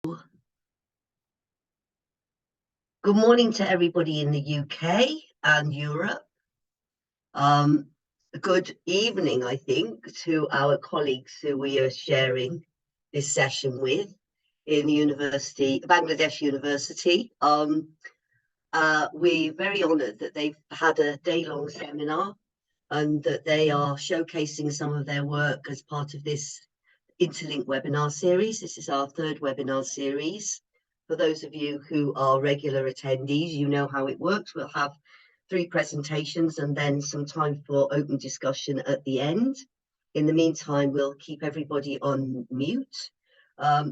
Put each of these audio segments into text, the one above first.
Good morning to everybody in the UK and Europe. Good evening, I think, to our colleagues who we are sharing this session with in Bangladesh University. We're very honoured that they've had a day-long seminar and that they are showcasing some of their work as part of this INTALiNC webinar series. This is our third webinar series. For those of you who are regular attendees, you know how it works. We'll have 3 presentations and then some time for open discussion at the end. In the meantime, we'll keep everybody on mute.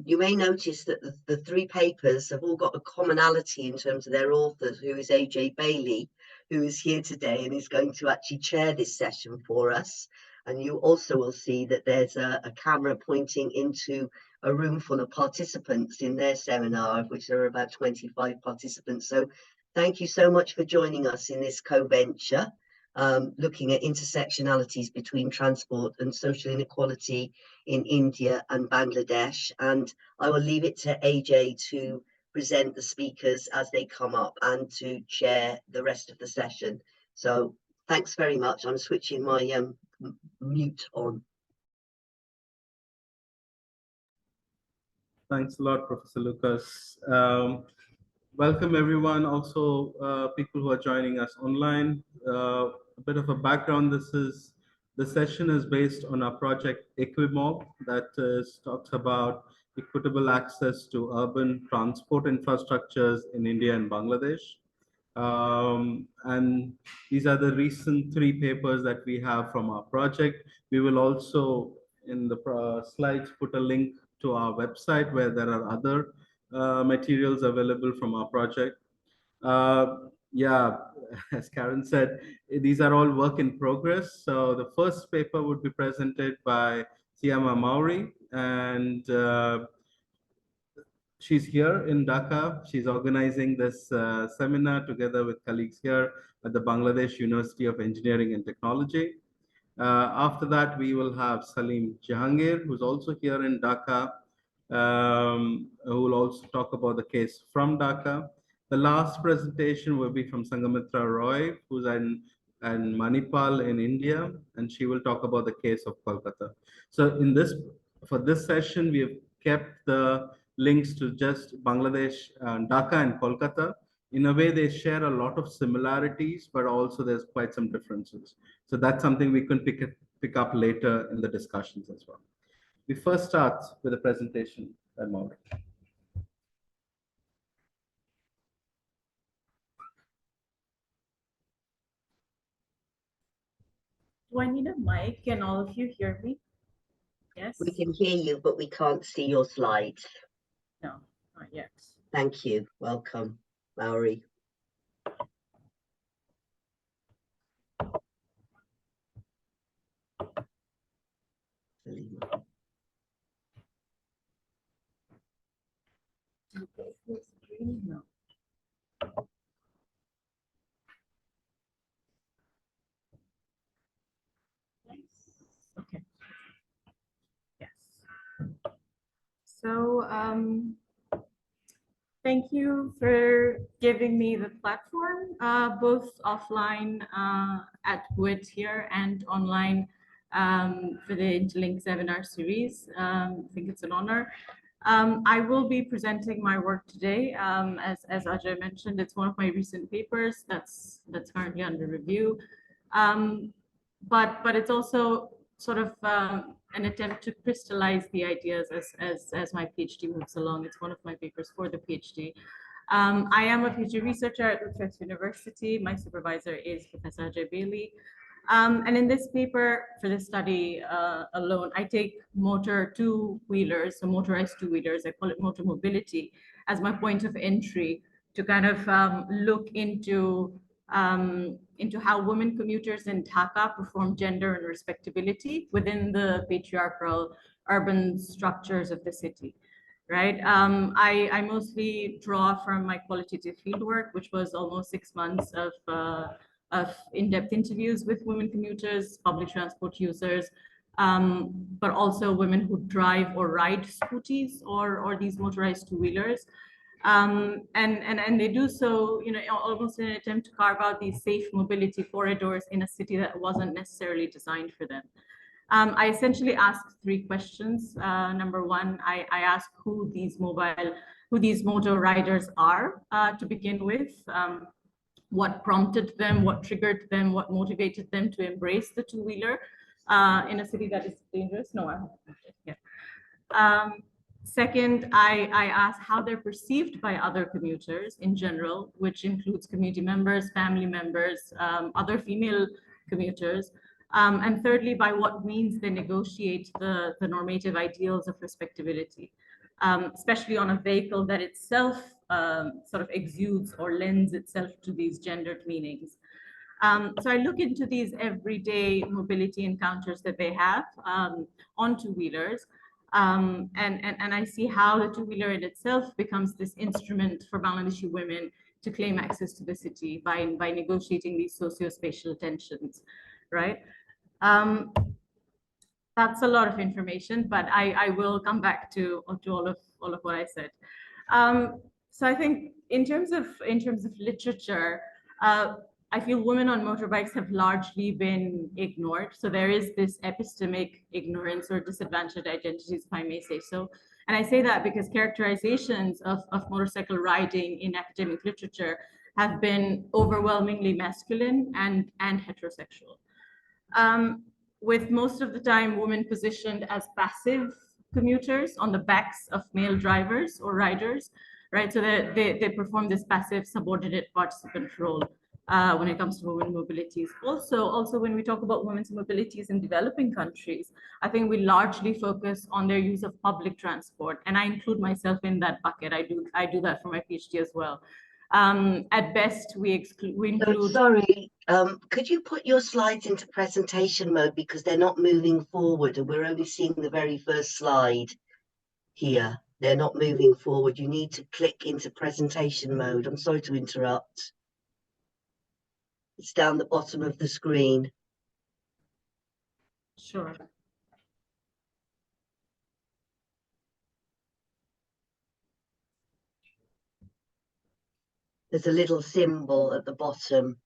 You may notice that the 3 papers have all got a commonality in terms of their authors, who is Ajay Bailey, who is here today and is going to actually chair this session for us. And you also will see that there's a camera pointing into a room full of participants in their seminar, of which there are about 25 participants. So thank you so much for joining us in this co-venture, looking at intersectionalities between transport and social inequality in India and Bangladesh. And I will leave it to Ajay to present the speakers as they come up and to chair the rest of the session. So thanks very much. I'm switching my mute on. Thanks a lot, Professor Lucas. Welcome everyone, also people who are joining us online. A bit of a background, the session is based on our project EQUIMOB that talks about equitable access to urban transport infrastructures in India and Bangladesh. And these are the recent 3 papers that we have from our project. We will also, in the slides, put a link to our website where there are other materials available from our project. Yeah, as Karen said, these are all work in progress. So the first paper would be presented by Seama Mowri, and she's here in Dhaka. She's organizing this seminar together with colleagues here at the Bangladesh University of Engineering and Technology. After that, we will have Selim Jahangir, who's also here in Dhaka, who will also talk about the case from Dhaka. The last presentation will be from Shanghamitra Roy, who's in Manipal in India, and she will talk about the case of Kolkata. So for this session, we have kept the links to just Bangladesh, Dhaka and Kolkata. In a way, they share a lot of similarities, but also there's quite some differences. So that's something we can pick up later in the discussions as well. We first start with a presentation by Mowri. Do I need a mic? Can all of you hear me? Yes? We can hear you, but we can't see your slides. No, not yet. Thank you. Welcome, Mowri. No. Okay. Yes. So thank you for giving me the platform, both offline at WIT here and online for the INTALiNC seminar series. I think it's an honor. I will be presenting my work today. As Ajay mentioned, it's one of my recent papers that's currently under review. But it's also sort of an attempt to crystallize the ideas as my PhD moves along. It's one of my papers for the PhD. I am a PhD researcher at Utrecht University. My supervisor is Professor Ajay Bailey. And in this paper, for this study alone, I take motorized two-wheelers, I call it motor mobility, as my point of entry to kind of look into how women commuters in Dhaka perform gender and respectability within the patriarchal urban structures of the city, right? I mostly draw from my qualitative fieldwork, which was almost 6 months of in-depth interviews with women commuters, public transport users, but also women who drive or ride scooties or these motorized two-wheelers. And they do so, almost in an attempt to carve out these safe mobility corridors in a city that wasn't necessarily designed for them. I essentially asked 3 questions. Number 1, I asked who these motor riders are to begin with. What prompted them, what triggered them, what motivated them to embrace the two-wheeler in a city that is dangerous. No, I haven't. Yeah. Second, I asked how they're perceived by other commuters in general, which includes community members, family members, other female commuters. And thirdly, by what means they negotiate the normative ideals of respectability, especially on a vehicle that itself sort of exudes or lends itself to these gendered meanings. So I look into these everyday mobility encounters that they have on two-wheelers, and I see how the two-wheeler in itself becomes this instrument for Bangladeshi women to claim access to the city by negotiating these socio-spatial tensions, right? That's a lot of information, but I will come back to all of what I said. So I think in terms of literature, I feel women on motorbikes have largely been ignored. So there is this epistemic ignorance or disadvantaged identities, if I may say so. And I say that because characterizations of motorcycle riding in academic literature have been overwhelmingly masculine and heterosexual. With most of the time women positioned as passive commuters on the backs of male drivers or riders, right? So they perform this passive subordinate participant role when it comes to women mobilities. Also, when we talk about women's mobilities in developing countries, I think we largely focus on their use of public transport, and I include myself in that bucket. I do that for my PhD as well. At best, we include. Sorry, could you put your slides into presentation mode because they're not moving forward and we're only seeing the very first slide here. They're not moving forward. You need to click into presentation mode. I'm sorry to interrupt. It's down the bottom of the screen. Sure. There's a little symbol at the bottom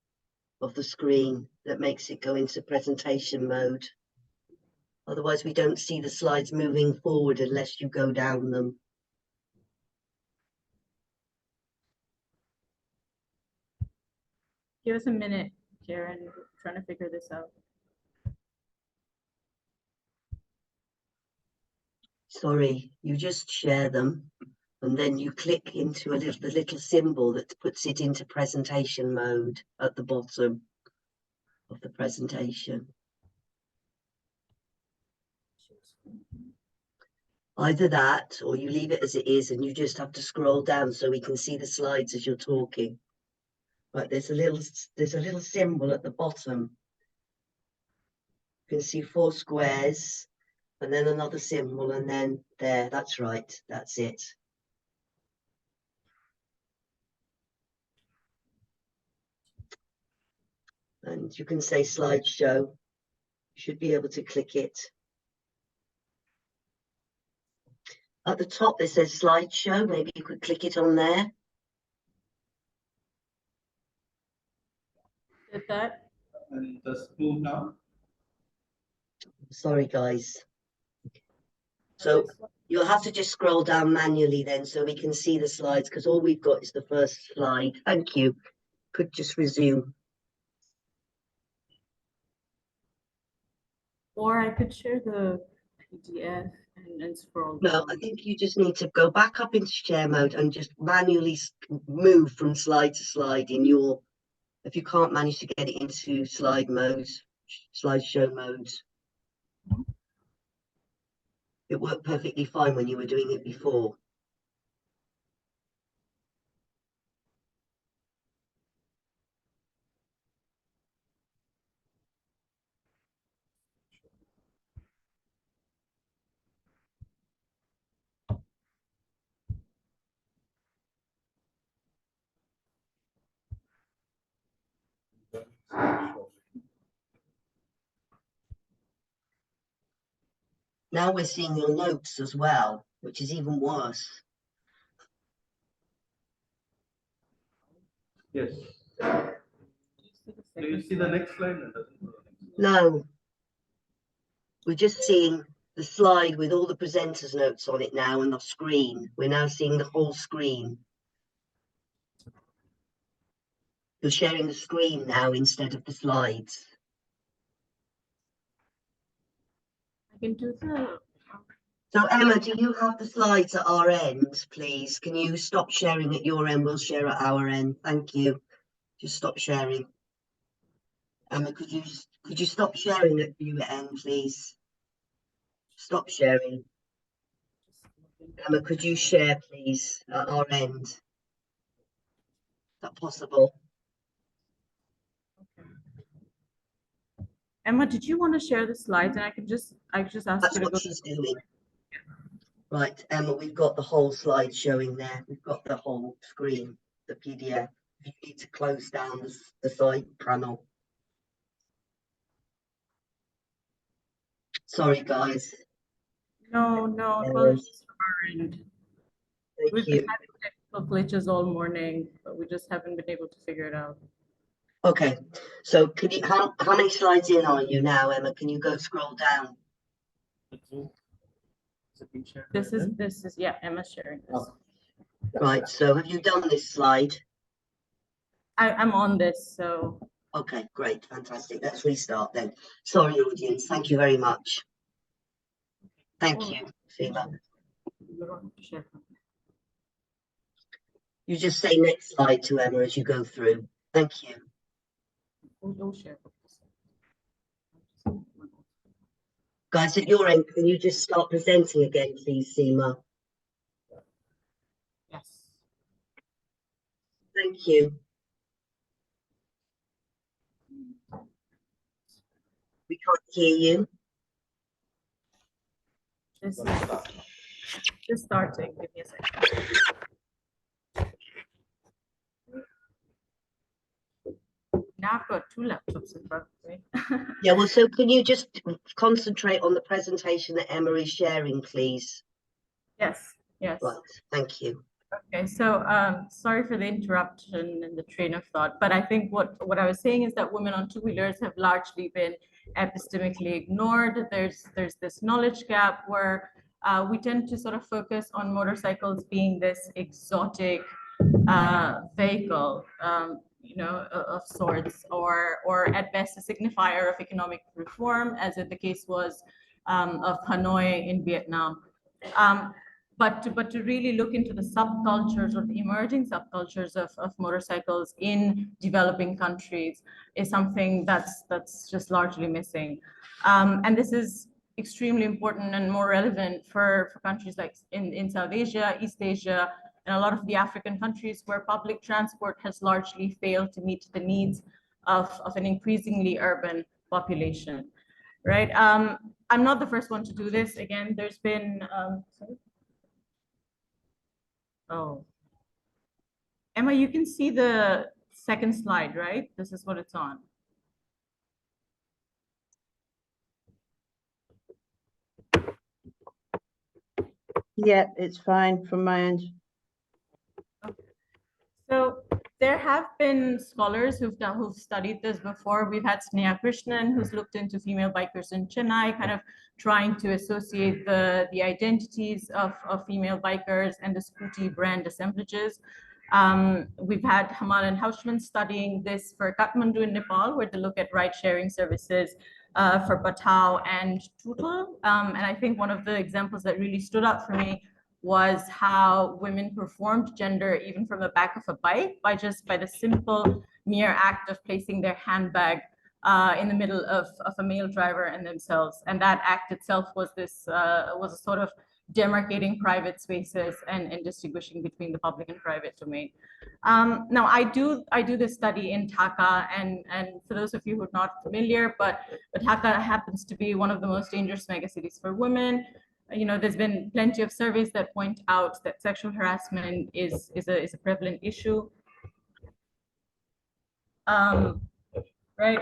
of the screen that makes it go into presentation mode. Otherwise, we don't see the slides moving forward unless you go down them. Give us a minute, Karen. We're trying to figure this out. Sorry, you just share them and then you click into the little symbol that puts it into presentation mode at the bottom of the presentation. Either that or you leave it as it is and you just have to scroll down so we can see the slides as you're talking. Right, there's a little symbol at the bottom. You can see 4 squares and then another symbol and then there, that's right, that's it. And you can say slideshow. You should be able to click it. At the top, it says slideshow. Maybe you could click it on there. Did that? And just move down. Sorry, guys. So you'll have to just scroll down manually then so we can see the slides because all we've got is the first slide. Thank you. Could just resume. Or I could share the PDF and scroll No, down. I think you just need to go back up into share mode and just manually move from slide to slide in your, if you can't manage to get it into slide modes, slideshow modes. It worked perfectly fine when you were doing it before. Now we're seeing your notes as well, which is even worse. Yes. Do you see the next slide? No. We're just seeing the slide with all the presenters' notes on it now and the screen. We're now seeing the whole screen. You're sharing the screen now instead of the slides. I can do the. So Emma, do you have the slides at our end, please? Can you stop sharing at your end? We'll share at our end. Thank you. Just stop sharing. Emma, could you stop sharing at your end, please? Stop sharing. Emma, could you share, please, at our end? Is that possible? Emma, did you want to share the slides? And I could just ask That's you to what go. she's doing. Right, Emma, we've got the whole slide showing there. We've got the whole screen, the PDF. You need to close down the side panel. Sorry, guys. No, apologies from our end. We've Thank been you. having technical glitches all morning, but we just haven't been able to figure it out. Okay, so can you, how many slides in are you now, Emma? Can you go scroll down? This is yeah, Emma's sharing this. Right, so have you done this slide? I'm on this, so. Okay, great, fantastic. Let's restart then. Sorry, audience. Thank you very much. Thank you, Seema. You just say next slide to Emma as you go through. Thank you. Guys, at your end, can you just start presenting again, please, Seema? Yes. Thank you. We can't hear you. Just starting. Give me a second. Now I've got two laptops in front of me. Yeah, well, so can you just concentrate on the presentation that Emma is sharing, please? Yes. Right, thank you. Okay, so sorry for the interruption and the train of thought, but I think what I was saying is that women on two-wheelers have largely been epistemically ignored. There's this knowledge gap where we tend to sort of focus on motorcycles being this exotic vehicle, of sorts, or at best a signifier of economic reform, as the case was of Hanoi in Vietnam. But to really look into the subcultures or the emerging subcultures of motorcycles in developing countries is something that's just largely missing. And this is extremely important and more relevant for countries like in South Asia, East Asia, and a lot of the African countries where public transport has largely failed to meet the needs of an increasingly urban population, right? I'm not the first one to do this. Again, there's been, oh, Emma, you can see the second slide, right? This is what it's on. Yeah, it's fine from my end. Okay. So there have been scholars who've studied this before. We've had Sneha Krishnan, who's looked into female bikers in Chennai, kind of trying to associate the identities of female bikers and the Scooty brand assemblages. We've had Hamal and Haushman studying this for Kathmandu in Nepal, where they look at ride-sharing services for Patao and Tutul. And I think one of the examples that really stood out for me was how women performed gender even from the back of a bike by the simple mere act of placing their handbag in the middle of a male driver and themselves. And that act itself was a sort of demarcating private spaces and distinguishing between the public and private domain. Now I do this study in Dhaka, and for those of you who are not familiar, but Dhaka happens to be one of the most dangerous megacities for women. There's been plenty of surveys that point out that sexual harassment is a prevalent issue. right?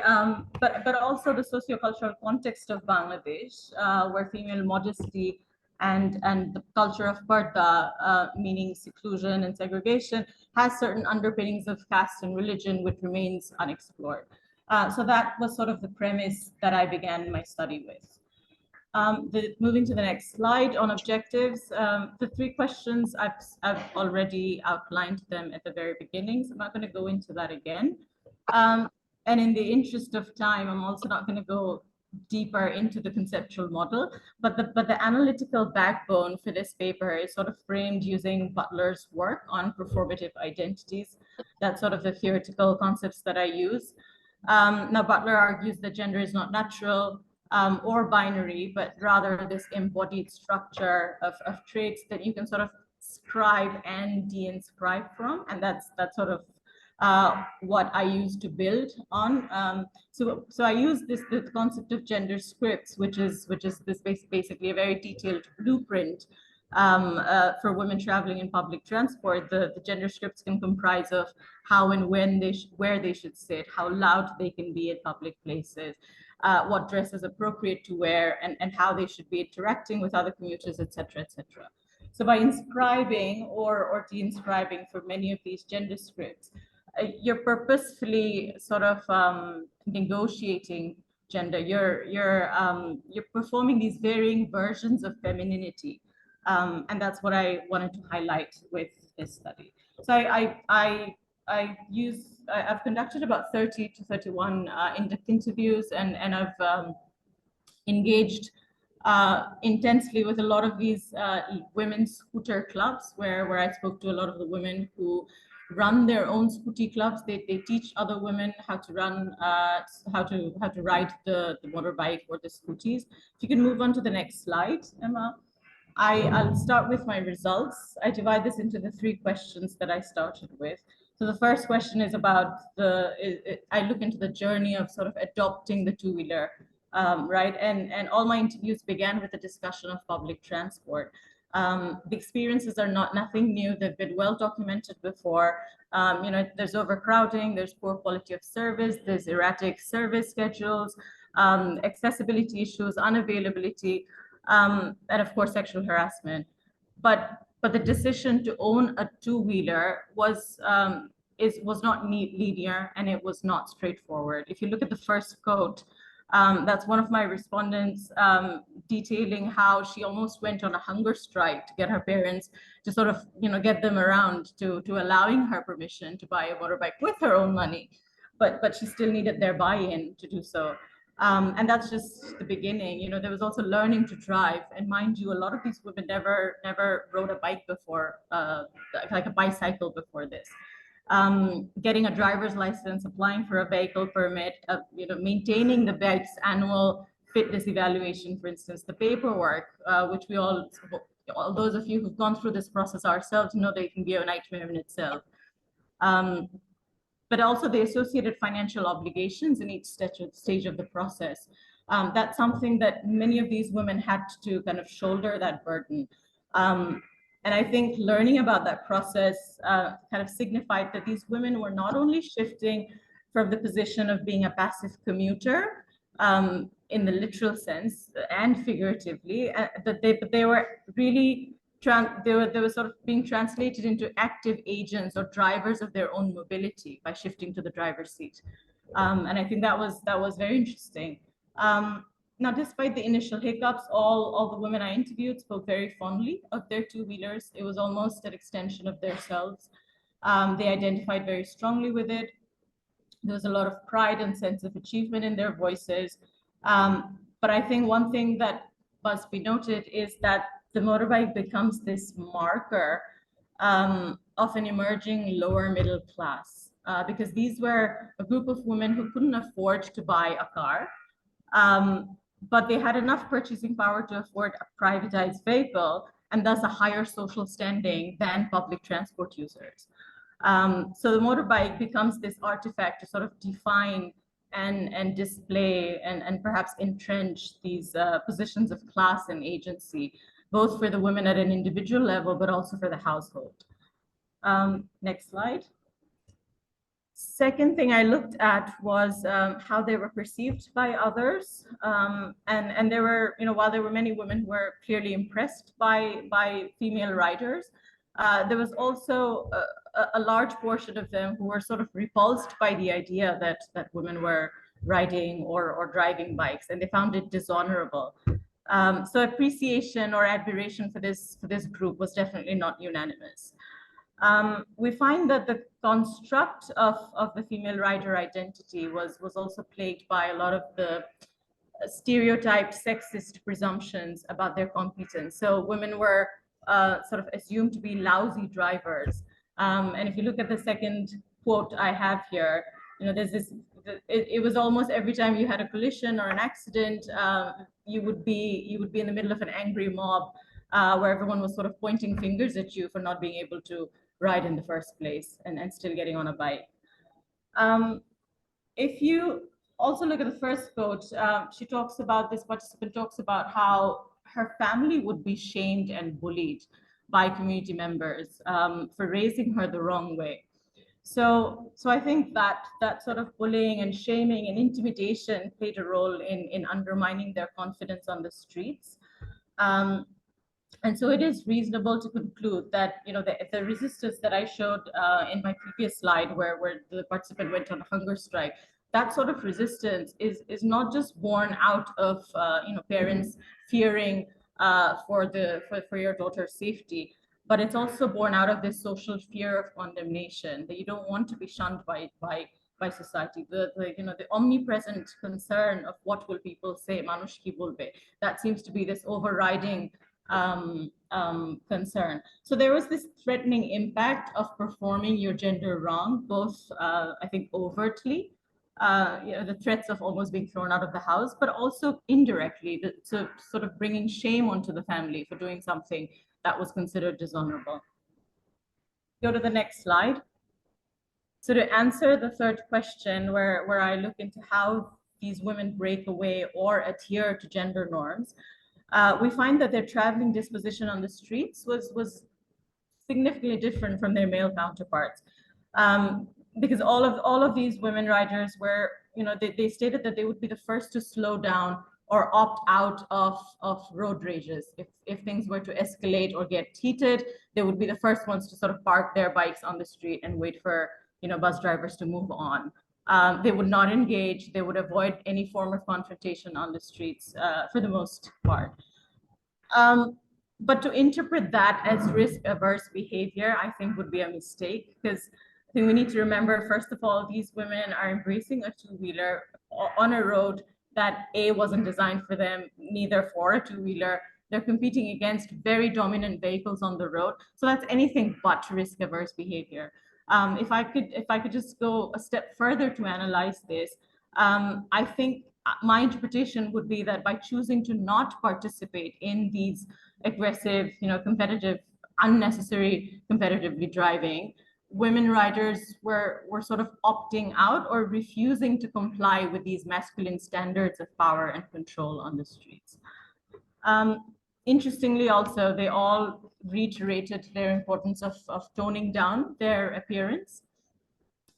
But also the sociocultural context of Bangladesh, where female modesty and the culture of parda, meaning seclusion and segregation, has certain underpinnings of caste and religion, which remains unexplored. So that was sort of the premise that I began my study with. Moving to the next slide on objectives, the three questions I've already outlined them at the very beginning, so I'm not going to go into that again. And in the interest of time, I'm also not going to go deeper into the conceptual model, but the analytical backbone for this paper is sort of framed using Butler's work on performative identities. That's sort of the theoretical concepts that I use. Now, Butler argues that gender is not natural or binary, but rather this embodied structure of traits that you can sort of scribe and de-inscribe from, and that's sort of what I use to build on. So I use the concept of gender scripts, which is this basically a very detailed blueprint for women traveling in public transport. The gender scripts can comprise of how and when where they should sit, how loud they can be at public places, what dress is appropriate to wear, and how they should be interacting with other commuters, etc., etc. So by inscribing or de-inscribing for many of these gender scripts, you're purposefully sort of negotiating gender. You're performing these varying versions of femininity, and that's what I wanted to highlight with this study. So I've conducted about 30 to 31 in-depth interviews, and I've engaged intensely with a lot of these women's scooter clubs, where I spoke to a lot of the women who run their own scooty clubs. They teach other women how to run, how to ride the motorbike or the scooties. If you can move on to the next slide, Emma. I'll start with my results. I divide this into the three questions that I started with. So the first question is about I look into the journey of sort of adopting the two-wheeler, right? And all my interviews began with a discussion of public transport. The experiences are nothing new. They've been well documented before. There's overcrowding, there's poor quality of service, there's erratic service schedules, accessibility issues, unavailability, and of course, sexual harassment. But the decision to own a two-wheeler was not linear, and it was not straightforward. If you look at the first quote, that's one of my respondents detailing how she almost went on a hunger strike to get her parents to sort of, get them around to allowing her permission to buy a motorbike with her own money, but she still needed their buy-in to do so. And that's just the beginning. There was also learning to drive, and mind you, a lot of these women never rode a bike before, like a bicycle before this. Getting a driver's license, applying for a vehicle permit, maintaining the bike's annual fitness evaluation, for instance, the paperwork, which we all those of you who've gone through this process ourselves know that it can be a nightmare in itself. But also the associated financial obligations in each stage of the process. That's something that many of these women had to kind of shoulder that burden. And I think learning about that process kind of signified that these women were not only shifting from the position of being a passive commuter in the literal sense and figuratively, but they were really they were sort of being translated into active agents or drivers of their own mobility by shifting to the driver's seat. And I think that was very interesting. Now, despite the initial hiccups, all the women I interviewed spoke very fondly of their two-wheelers. It was almost an extension of themselves. They identified very strongly with it. There was a lot of pride and sense of achievement in their voices. But I think one thing that must be noted is that the motorbike becomes this marker of an emerging lower middle class, because these were a group of women who couldn't afford to buy a car, but they had enough purchasing power to afford a privatized vehicle and thus a higher social standing than public transport users. So the motorbike becomes this artifact to sort of define and display and perhaps entrench these positions of class and agency, both for the women at an individual level, but also for the household. Next slide. Second thing I looked at was how they were perceived by others. And there were, while there were many women who were clearly impressed by female riders, there was also a large portion of them who were sort of repulsed by the idea that women were riding or driving bikes, and they found it dishonorable. So appreciation or admiration for this group was definitely not unanimous. We find that the construct of the female rider identity was also plagued by a lot of the stereotyped sexist presumptions about their competence. So women were sort of assumed to be lousy drivers. And if you look at the second quote I have here, there's this, it was almost every time you had a collision or an accident, you would be in the middle of an angry mob where everyone was sort of pointing fingers at you for not being able to ride in the first place and still getting on a bike. If you also look at the first quote, this participant talks about how her family would be shamed and bullied by community members for raising her the wrong way. So I think that sort of bullying and shaming and intimidation played a role in undermining their confidence on the streets. And so it is reasonable to conclude that the resistance that I showed in my previous slide, where the participant went on a hunger strike, that sort of resistance is not just born out of parents fearing for your daughter's safety, but it's also born out of this social fear of condemnation, that you don't want to be shunned by society. The omnipresent concern of what will people say, manush ki bolbe, that seems to be this overriding concern. So there was this threatening impact of performing your gender wrong, both I think overtly, the threats of almost being thrown out of the house, but also indirectly, so sort of bringing shame onto the family for doing something that was considered dishonorable. Go to the next slide. So to answer the third question, where I look into how these women break away or adhere to gender norms, we find that their traveling disposition on the streets was significantly different from their male counterparts. Because all of these women riders were, they stated that they would be the first to slow down or opt out of road rages. If things were to escalate or get heated, they would be the first ones to sort of park their bikes on the street and wait for bus drivers to move on. They would not engage. They would avoid any form of confrontation on the streets for the most part. But to interpret that as risk-averse behavior, I think would be a mistake, because I think we need to remember, first of all, these women are embracing a two-wheeler on a road that A, wasn't designed for them, neither for a two-wheeler. They're competing against very dominant vehicles on the road. So that's anything but risk-averse behavior. If I could just go a step further to analyze this, I think my interpretation would be that by choosing to not participate in these aggressive, competitive, unnecessary competitively driving, women riders were sort of opting out or refusing to comply with these masculine standards of power and control on the streets. Interestingly, also, they all reiterated their importance of toning down their appearance.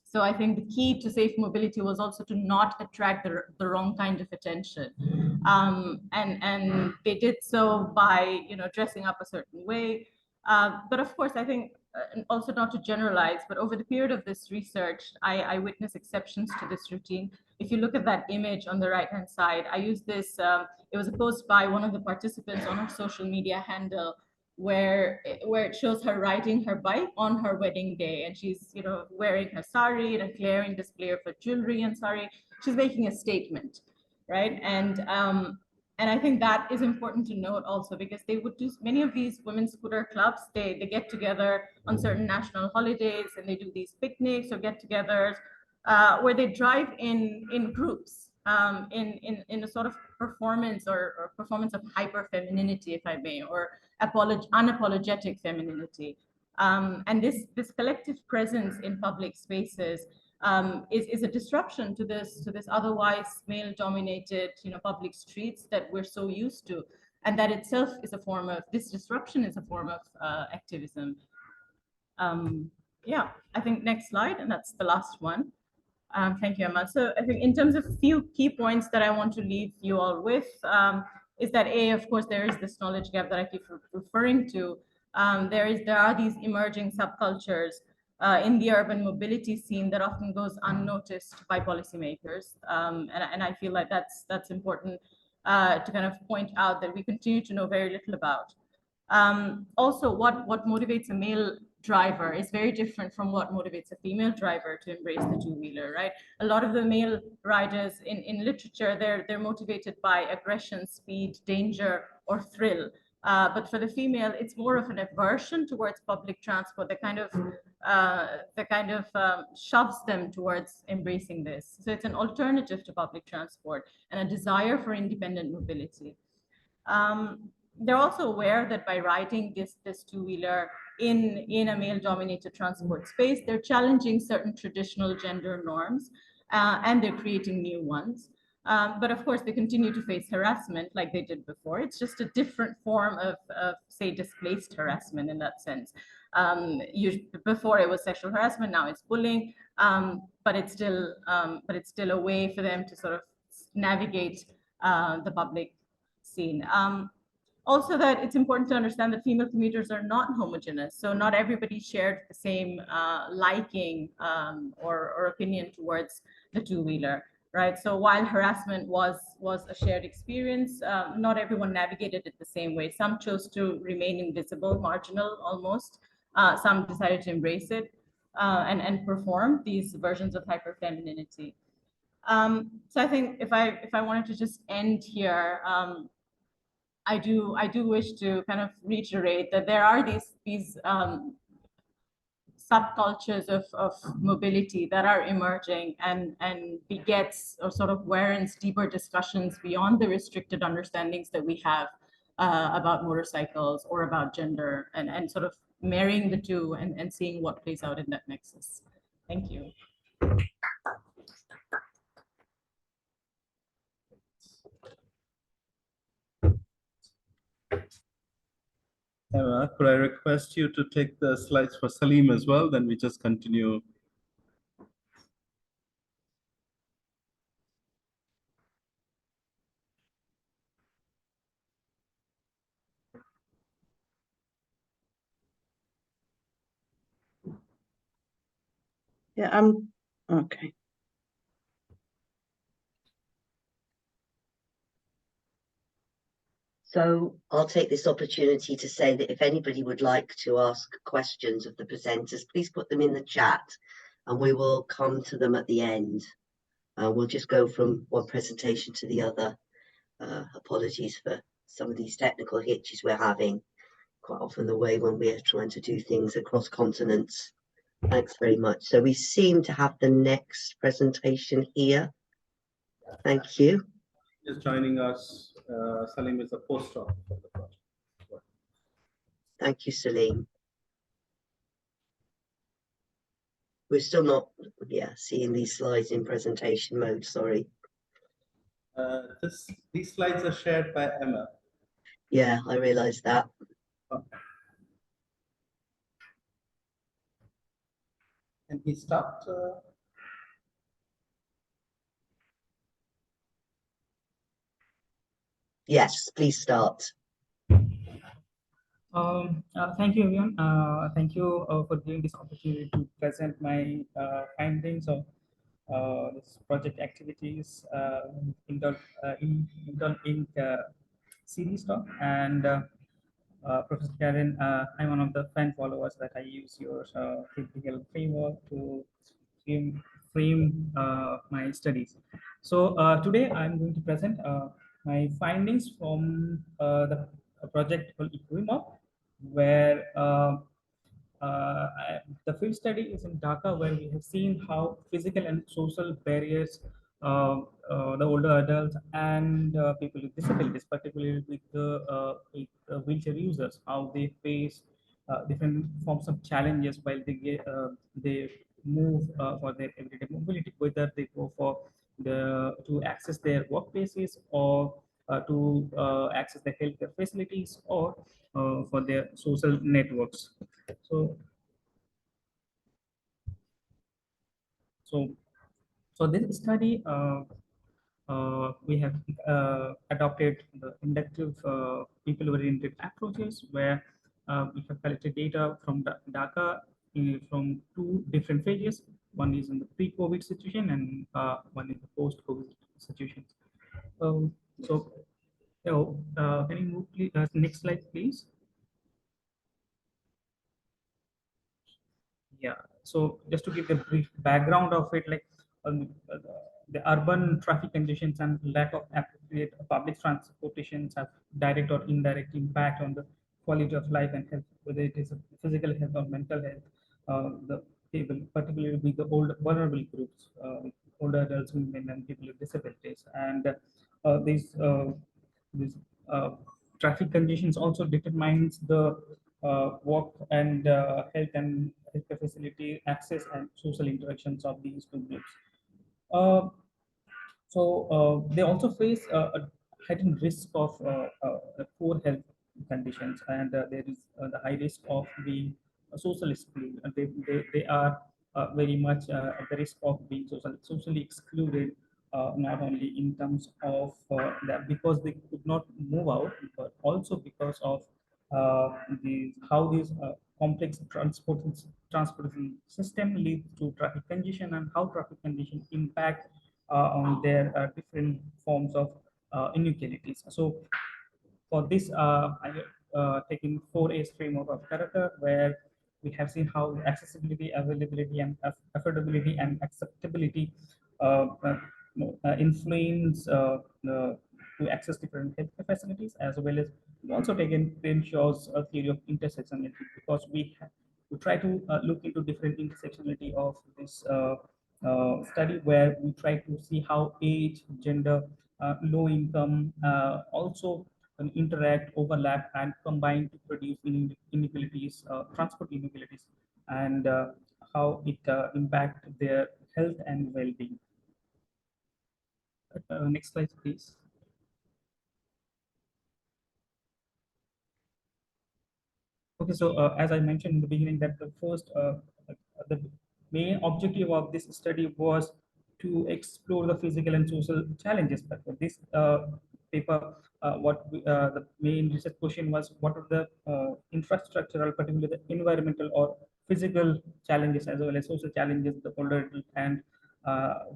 So I think the key to safe mobility was also to not attract the wrong kind of attention. And they did so by, dressing up a certain way. But of course, I think, also not to generalize, but over the period of this research, I witnessed exceptions to this routine. If you look at that image on the right-hand side, I used this, it was a post by one of the participants on her social media handle, where it shows her riding her bike on her wedding day, and she's wearing her sari and a glaring display of her jewelry and sari. She's making a statement, right? And I think that is important to note also, because they would do, many of these women's scooter clubs, they get together on certain national holidays, and they do these picnics or get-togethers where they drive in groups, in a sort of performance or performance of hyper femininity, if I may, or unapologetic femininity. And this collective presence in public spaces is a disruption to this otherwise male-dominated public streets that we're so used to, and that itself is a form of, this disruption is a form of activism. Yeah, I think next slide, and that's the last one. Thank you, Emma. So I think in terms of a few key points that I want to leave you all with, is that of course, there is this knowledge gap that I keep referring to. There are these emerging subcultures in the urban mobility scene that often goes unnoticed by policymakers, and I feel like that's important to kind of point out that we continue to know very little about. Also, what motivates a male driver is very different from what motivates a female driver to embrace the two-wheeler, right? A lot of the male riders in literature, they're motivated by aggression, speed, danger, or thrill. But for the female, it's more of an aversion towards public transport that kind of shoves them towards embracing this. So it's an alternative to public transport and a desire for independent mobility. They're also aware that by riding this two-wheeler in a male-dominated transport space, they're challenging certain traditional gender norms, and they're creating new ones. But of course, they continue to face harassment like they did before. It's just a different form of say, displaced harassment in that sense. Before it was sexual harassment, now it's bullying, but it's still a way for them to sort of navigate the public scene. Also, that it's important to understand that female commuters are not homogeneous. So not everybody shared the same liking or opinion towards the two-wheeler, right? So while harassment was a shared experience, not everyone navigated it the same way. Some chose to remain invisible, marginal almost. Some decided to embrace it and perform these versions of hyperfemininity. So I think if I wanted to just end here, I do wish to kind of reiterate that there are these subcultures of mobility that are emerging and begets or sort of warrants deeper discussions beyond the restricted understandings that we have about motorcycles or about gender, and sort of marrying the two and seeing what plays out in that nexus. Thank you. Emma, could I request you to take the slides for Selim as well? Then we just continue. Yeah, I'm okay. So I'll take this opportunity to say that if anybody would like to ask questions of the presenters, please put them in the chat and we will come to them at the end. We'll just go from one presentation to the other. Apologies for some of these technical hitches we're having, quite often the way when we're trying to do things across continents. Thanks very much. So we seem to have the next presentation here. Thank you. Just joining us, Selim is a postdoc for the project. Thank you, Selim. We're still not, seeing these slides in presentation mode, sorry. These slides are shared by Emma. Yeah, I realized that. Can he start? Yes, please start. Thank you, everyone. Thank you for giving this opportunity to present my findings of this project activities in INTALInC series talk. And Professor Karen, I'm one of the fan followers that I use your theoretical framework to frame my studies. So today I'm going to present my findings from the project called EQUIMOB, where the field study is in Dhaka, where we have seen how physical and social barriers, the older adults and people with disabilities, particularly with wheelchair users, how they face different forms of challenges while they move for their everyday mobility, whether they go for to access their workplaces or to access the healthcare facilities or for their social networks. So So this study, we have adopted the inductive people-oriented approaches, where we have collected data from Dhaka from two different phases. One is in the pre-COVID situation, and one in the post-COVID situation. So, can you move, please, next slide, please? Yeah. So just to give a brief background of it, like the urban traffic conditions and lack of appropriate public transportations have direct or indirect impact on the quality of life and health, whether it is physical health or mental health. The people, particularly with the old vulnerable groups, older adults, women, and people with disabilities, and these traffic conditions also determines the work and health and healthcare facility access and social interactions of these two groups. Uh, they also face a heightened risk of poor health conditions, and there is the high risk of being social excluded. They are very much at the risk of being socially excluded, not only in terms of that because they could not move out, but also because of how these complex transportation system leads to traffic congestion, and how traffic congestion impact on their different forms of inequalities. So for this, I taking 4A's framework of character, where we have seen how accessibility, availability, and affordability and acceptability influence to access different healthcare facilities, as well as we also taken Grenshaw's theory of intersectionality, because we try to look into different intersectionality of this study, where we try to see how age, gender, low income also interact, overlap, and combine to produce inequalities, transport inequalities, and how it impact their health and well-being. Next slide, please. Okay, so as I mentioned in the beginning, that the main objective of this study was to explore the physical and social challenges. But for this paper, the main research question was, what are the infrastructural, particularly the environmental or physical challenges, as well as social challenges the older and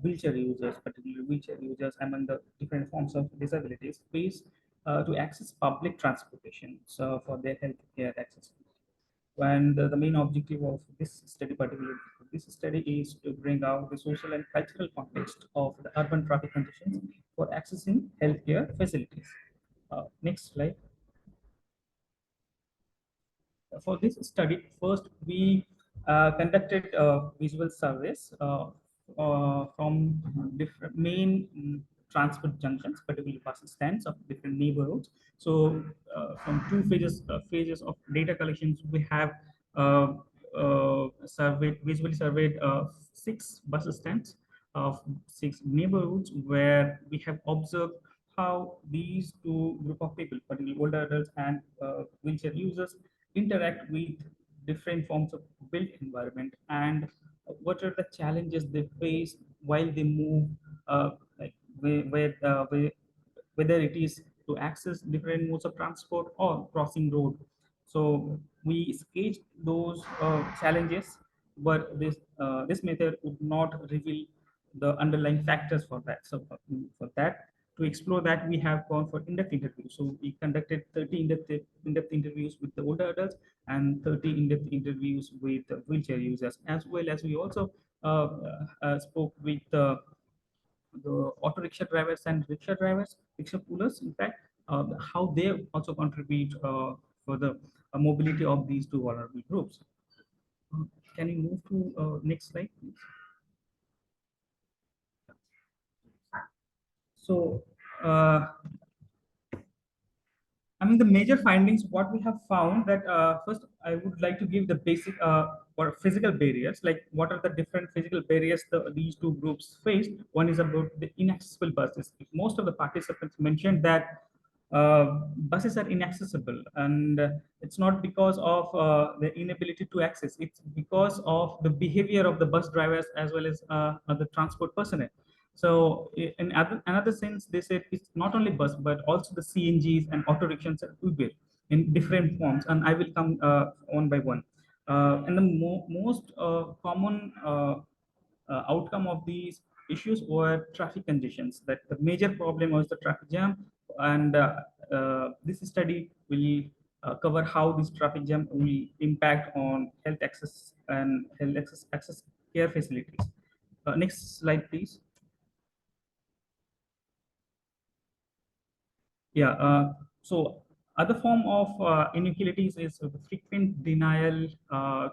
wheelchair users, particularly wheelchair users among the different forms of disabilities, face to access public transportation for their health care access. And the main objective of this study, particularly this study, is to bring out the social and cultural context of the urban traffic conditions for accessing healthcare facilities. Next slide. For this study, first we conducted visual surveys from different main transport junctions, particularly bus stands of different neighborhoods. So from two phases of data collections, we have visually surveyed 6 bus stands of 6 neighborhoods, where we have observed how these two group of people, particularly older adults and wheelchair users, interact with different forms of built environment, and what are the challenges they face while they move, like whether it is to access different modes of transport or crossing road. So we sketched those challenges, but this method would not reveal the underlying factors for that. So for that, to explore that, we have gone for in-depth interviews. So we conducted 30 in-depth interviews with the older adults and 30 in-depth interviews with wheelchair users, as well as we also spoke with the auto rickshaw drivers and rickshaw drivers, rickshaw pullers, in fact, how they also contribute for the mobility of these two vulnerable groups. Can you move to next slide, please? So, I mean, the major findings, what we have found that first, I would like to give the basic or physical barriers, like what are the different physical barriers these two groups face. One is about the inaccessible buses. Most of the participants mentioned that buses are inaccessible, and it's not because of the inability to access, it's because of the behavior of the bus drivers as well as the transport personnel. So in another sense, they said it's not only bus but also the CNGs and auto rickshaws and Uber in different forms, and I will come one by one. And the most common outcome of these issues were traffic conditions. That the major problem was the traffic jam, and this study will cover how this traffic jam will impact on health access and health access care facilities. Next slide, please. Yeah. So other form of inequalities is the frequent denial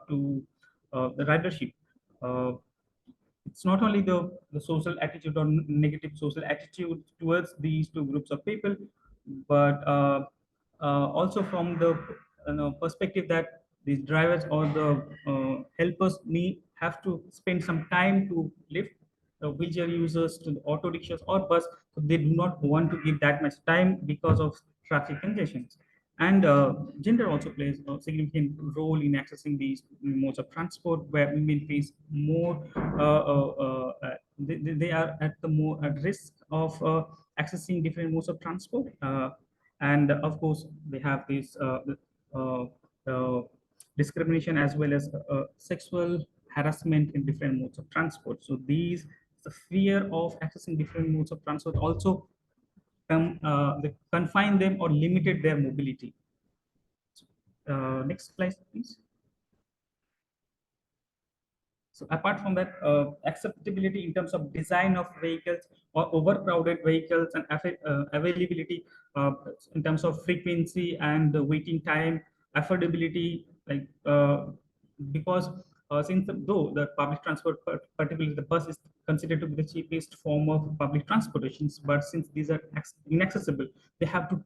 to the ridership. Uh, it's not only the social attitude or negative social attitude towards these two groups of people, but also from the perspective that these drivers or the helpers may have to spend some time to lift wheelchair users to the auto rickshaws or bus, so they do not want to give that much time because of traffic congestions. And gender also plays a significant role in accessing these modes of transport, where women face more, they are at the more at risk of accessing different modes of transport. And of course, they have this uh, uh, discrimination as well as sexual harassment in different modes of transport. So these, the fear of accessing different modes of transport also they confine them or limited their mobility. Next slide, please. So apart from that, acceptability in terms of design of vehicles or overcrowded vehicles, and availability in terms of frequency and the waiting time, affordability, like because since though the public transport, particularly the bus, is considered to be the cheapest form of public transportations, but since these are inaccessible, they have to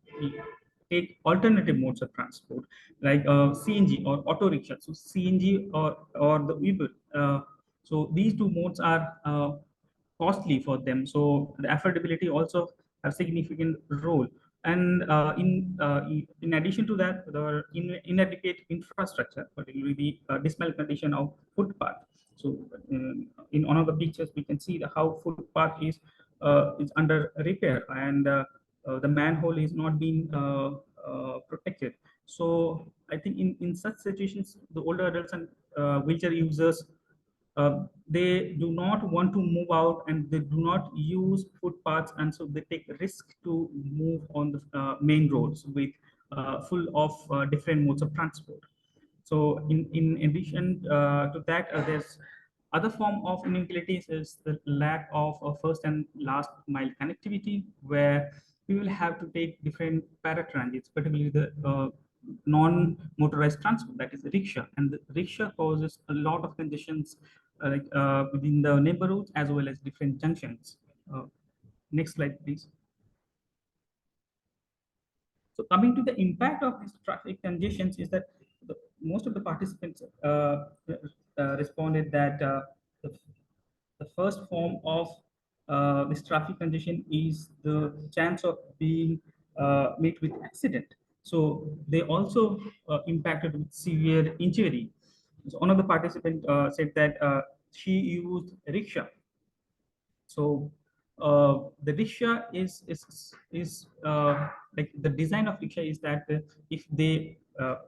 take alternative modes of transport like CNG or auto rickshaw. So CNG or the Uber. So these two modes are costly for them. So the affordability also a significant role. And in addition to that, the inadequate infrastructure, particularly the dismal condition of footpath. So in one of the pictures, we can see how footpath is under repair, and the manhole is not being protected. So I think in such situations, the older adults and wheelchair users, they do not want to move out, and they do not use footpaths, and so they take risk to move on the main roads with full of different modes of transport. So in addition to that, there's other form of inequalities is the lack of first and last mile connectivity, where we will have to take different paratransits, particularly the non-motorized transport, that is the rickshaw. And the rickshaw causes a lot of congestions within the neighborhoods as well as different junctions. Next slide, please. So coming to the impact of these traffic congestions is that most of the participants responded that the first form of this traffic congestion is the chance of being met with accident. So they also impacted with severe injury. So one of the participants said that she used rickshaw. So the rickshaw is like the design of rickshaw is that if they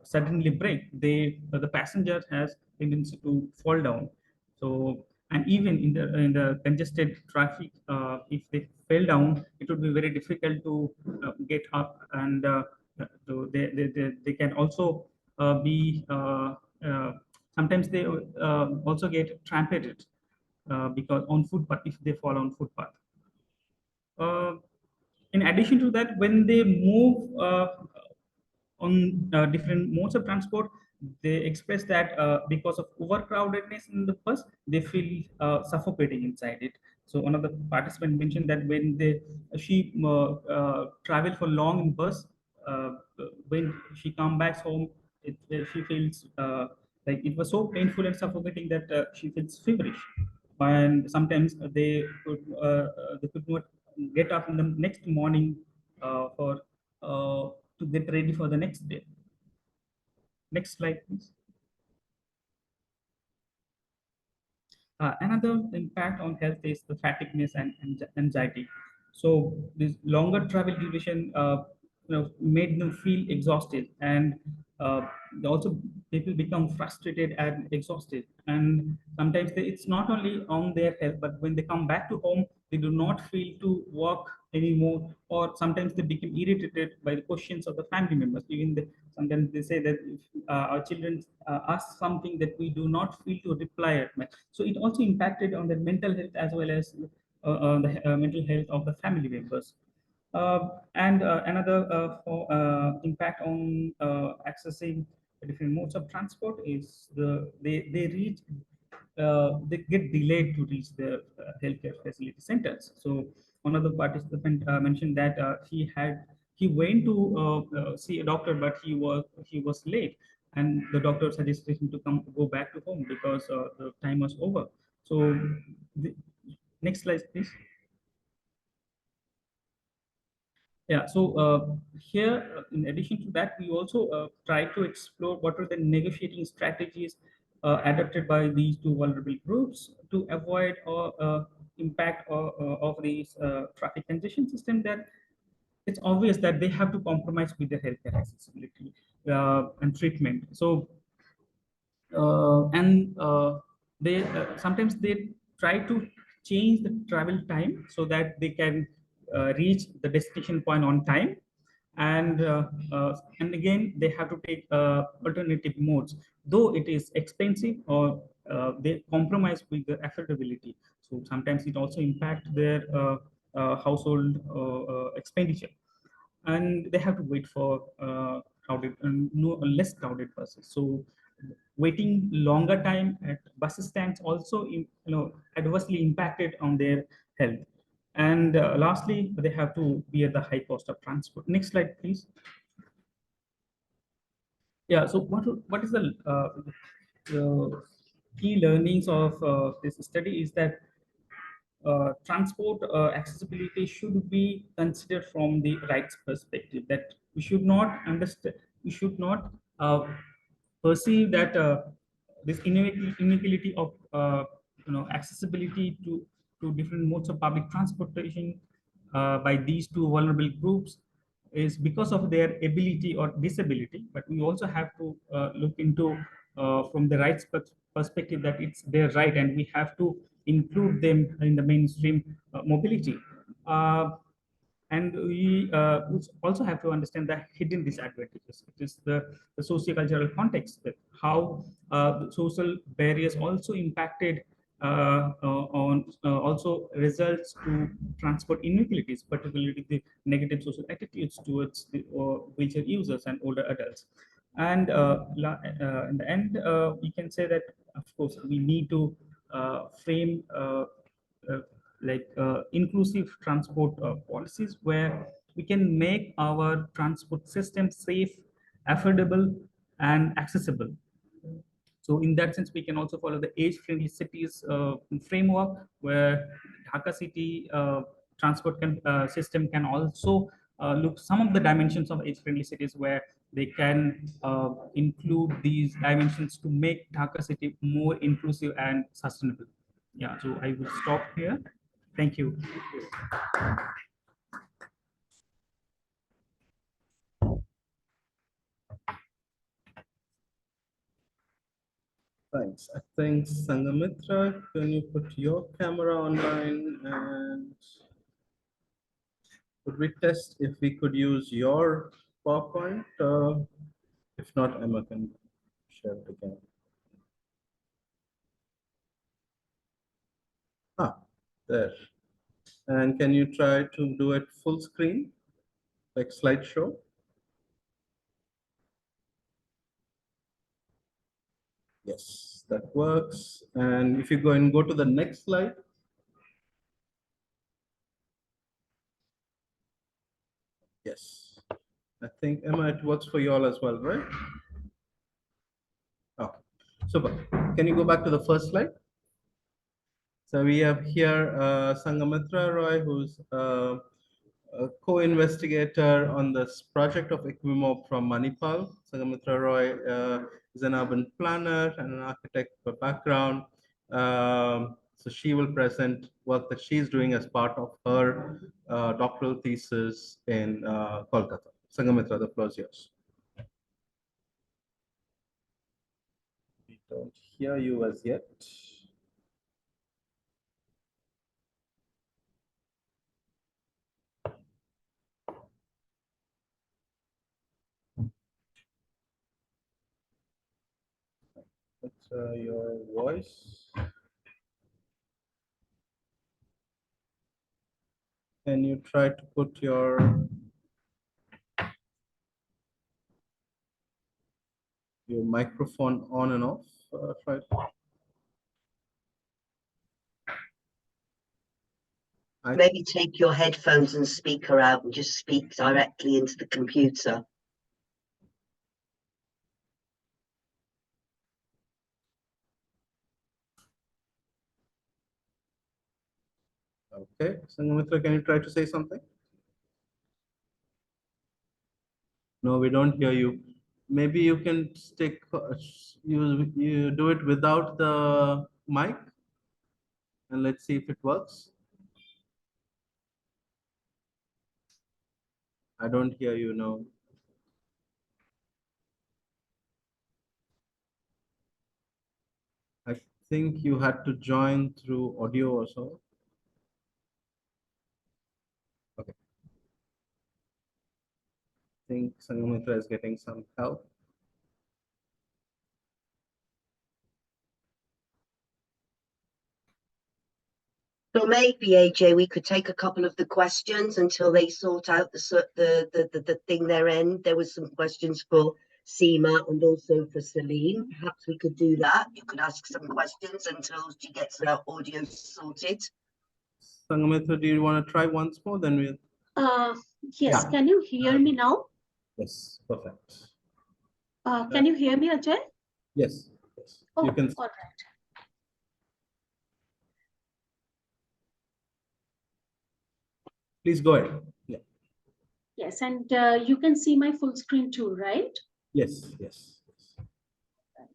suddenly break, the passenger has tendency to fall down. So and even in the congested traffic, if they fell down, it would be very difficult to get up, and so they can also be sometimes they also get trampled because on footpath, if they fall on footpath. In addition to that, when they move on different modes of transport, they express that because of overcrowdedness in the bus, they feel suffocating inside it. So one of the participants mentioned that when she travel for long in bus, when she come back home, she feels like it was so painful and suffocating that she feels feverish, and sometimes they could not get up in the next morning for to get ready for the next day. Next slide, please. Another impact on health is the fatigueness and anxiety. So this longer travel duration, made them feel exhausted, and uh, also people become frustrated and exhausted. And sometimes it's not only on their health, but when they come back to home, they do not feel to work anymore, or sometimes they become irritated by the questions of the family members. Sometimes they say that if our children ask something that we do not feel to reply at. So it also impacted on the mental health as well as the mental health of the family members. And another impact on accessing different modes of transport is they get delayed to reach the healthcare facility centers. So one of the participants mentioned that he went to see a doctor, but he was late, and the doctor suggested him to go back to home because the time was over. So the, next slide, please. Yeah, so here, in addition to that, we also try to explore what are the negotiating strategies adopted by these two vulnerable groups to avoid or impact of these traffic congestion system. That it's obvious that they have to compromise with the healthcare accessibility and treatment. So and they sometimes they try to change the travel time so that they can reach the destination point on time, and again they have to take alternative modes, though it is expensive, or they compromise with the affordability. So sometimes it also impacts their household expenditure, and they have to wait for crowded and less crowded buses. So waiting longer time at bus stands also adversely impacted on their health. And lastly, they have to bear the high cost of transport. Next slide, please. Yeah, so what is the key learnings of this study is that transport accessibility should be considered from the rights perspective. That we should not perceive that this inequality of accessibility to different modes of public transportation by these two vulnerable groups is because of their ability or disability. But we also have to look into from the rights perspective that it's their right, and we have to include them in the mainstream mobility. And we also have to understand the hidden disadvantages. It is the socio-cultural context, that how the social barriers also impacted also results to transport inequalities, particularly the negative social attitudes towards the wheelchair users and older adults. And in the end, we can say that, of course, we need to frame inclusive transport policies where we can make our transport system safe, affordable, and accessible. So in that sense, we can also follow the age-friendly cities framework, where Dhaka city transport system can also look some of the dimensions of age-friendly cities, where they can include these dimensions to make Dhaka city more inclusive and sustainable. Yeah, so I will stop here. Thank you. Thanks. I think Shanghamitra, can you put your camera online, and could we test if we could use your PowerPoint? If not, Emma can share it again. Ah, there. And can you try to do it full screen, like slideshow? Yes, that works. And if you go to the next slide. Yes, I think, Emma, it works for you all as well, right? Okay, super. Can you go back to the first slide? So we have here Shanghamitra Roy, who's a co-investigator on this project of EQUIMOB from Manipal. Shanghamitra Roy is an urban planner and an architect by background. So she will present work that she's doing as part of her doctoral thesis in Kolkata. Shanghamitra, the floor is yours. We don't hear you as yet. That's your voice. Can you try to put your microphone on and off? Try. Maybe take your headphones and speaker out and just speak directly into the computer. Okay, Shanghamitra, can you try to say something? No, we don't hear you. Maybe you can stick, you do it without the mic and let's see if it works. I don't hear you now. I think you had to join through audio or so. Okay. I think Shanghamitra is getting some help. So maybe, AJ, we could take a couple of the questions until they sort out the thing they're in. There was some questions for Seema and also for Selim. Perhaps we could do that. You could ask some questions until she gets her audio sorted. Shanghamitra, do you want to try once more? Then we'll. Yes, Yeah. can you hear me now? Yes, perfect. Can you hear me, Ajay? Yes, yes. Oh, You can. all right. Please go ahead. Yeah. Yes, and you can see my full screen too, right? Yes, yes. Right.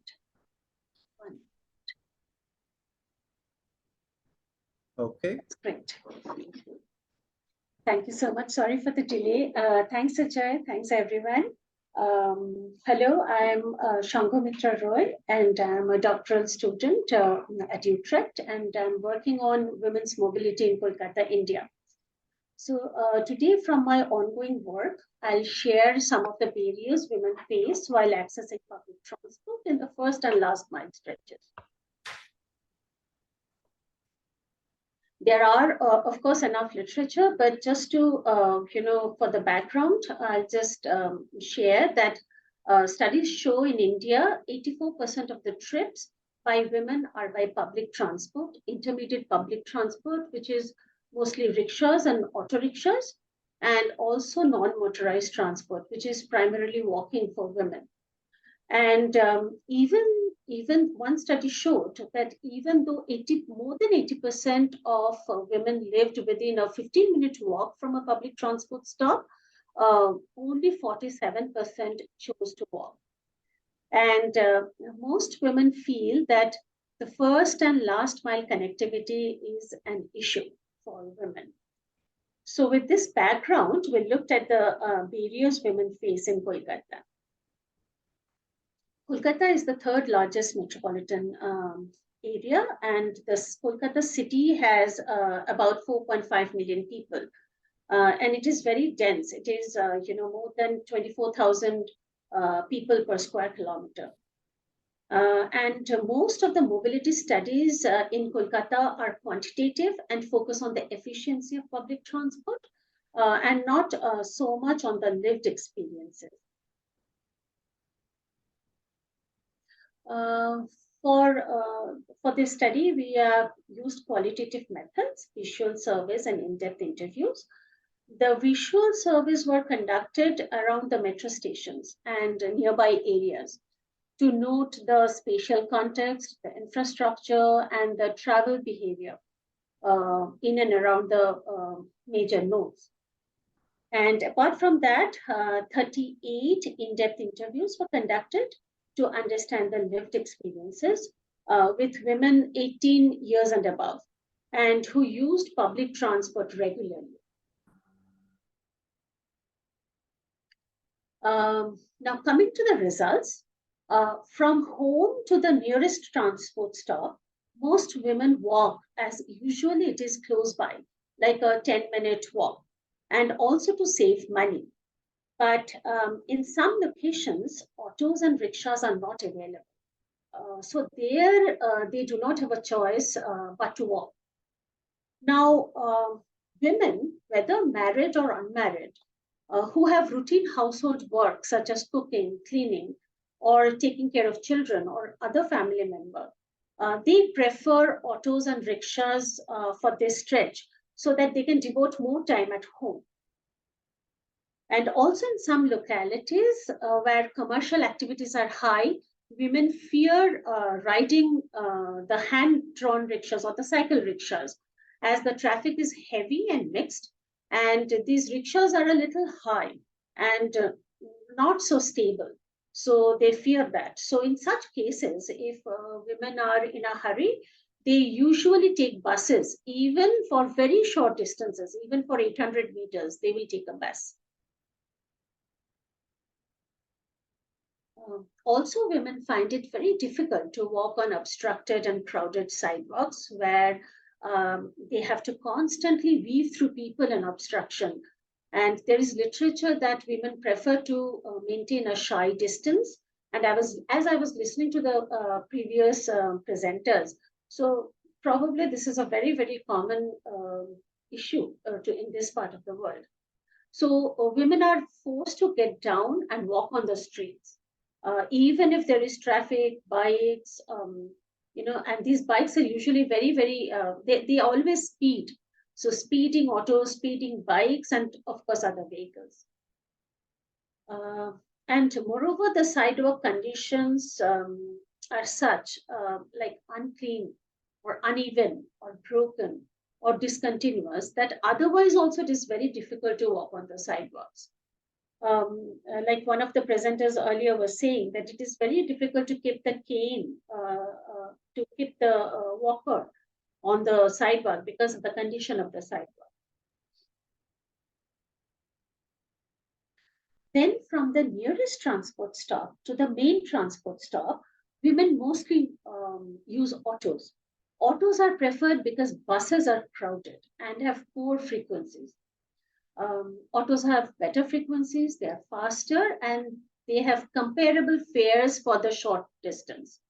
One. Okay. That's great. Thank you so much. Sorry for the delay. Thanks, Ajay. Thanks, everyone. Hello, I'm Shanghamitra Roy, and I'm a doctoral student at Utrecht, and I'm working on women's mobility in Kolkata, India. So today, from my ongoing work, I'll share some of the barriers women face while accessing public transport in the first and last mile stretches. There are, of course, enough literature, but just to, for the background, I'll just share that studies show in India, 84% of the trips by women are by public transport, intermediate public transport, which is mostly rickshaws and auto rickshaws, and also non-motorized transport, which is primarily walking for women. And even one study showed that even though more than 80% of women lived within a 15-minute walk from a public transport stop, only 47% chose to walk. And most women feel that the first and last mile connectivity is an issue for women. So with this background, we looked at the barriers women face in Kolkata. Kolkata is the third largest metropolitan area, and the Kolkata city has about 4.5 million people, and it is very dense. It is, more than 24,000 people per square kilometer. And most of the mobility studies in Kolkata are quantitative and focus on the efficiency of public transport and not so much on the lived experiences. For this study, we have used qualitative methods, visual surveys, and in-depth interviews. The visual surveys were conducted around the metro stations and nearby areas to note the spatial context, the infrastructure, and the travel behavior in and around the major nodes. And apart from that, 38 in-depth interviews were conducted to understand the lived experiences with women 18 years and above, and who used public transport regularly. Now coming to the results, from home to the nearest transport stop, most women walk, as usually it is close by, like a 10-minute walk, and also to save money. But in some locations, autos and rickshaws are not available. So there, they do not have a choice but to walk. Now, women, whether married or unmarried, who have routine household work such as cooking, cleaning, or taking care of children or other family member, they prefer autos and rickshaws for this stretch so that they can devote more time at home. And also in some localities where commercial activities are high, women fear riding the hand-drawn rickshaws or the cycle rickshaws, as the traffic is heavy and mixed, and these rickshaws are a little high and not so stable. So they fear that. So in such cases, if women are in a hurry, they usually take buses, even for very short distances, even for 800 meters, they will take a bus. Also, women find it very difficult to walk on obstructed and crowded sidewalks where they have to constantly weave through people and obstruction. And there is literature that women prefer to maintain a shy distance. And as I was listening to the previous presenters, so probably this is a very, very common issue in this part of the world. So women are forced to get down and walk on the streets. Even if there is traffic, bikes, and these bikes are usually very, very, they always speed. So speeding autos, speeding bikes, and of course other vehicles. And moreover, the sidewalk conditions are such, like unclean or uneven or broken or discontinuous, that otherwise also it is very difficult to walk on the sidewalks. Like one of the presenters earlier was saying, that it is very difficult to keep the cane, to keep the walker on the sidewalk because of the condition of the sidewalk. Then from the nearest transport stop to the main transport stop, women mostly use autos. Autos are preferred because buses are crowded and have poor frequencies. Autos have better frequencies, they are faster, and they have comparable fares for the short distance.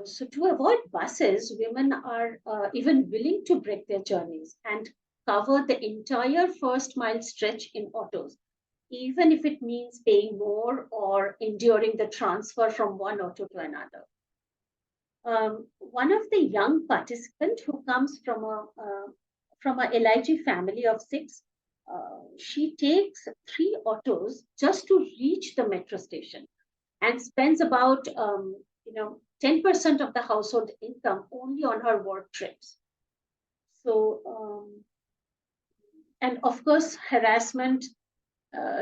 So to avoid buses, women are even willing to break their journeys and cover the entire first mile stretch in autos, even if it means paying more or enduring the transfer from one auto to another. One of the young participants who comes from a LIG family of 6, she takes 3 autos just to reach the metro station and spends about 10% of the household income only on her work trips. So, and of course, harassment,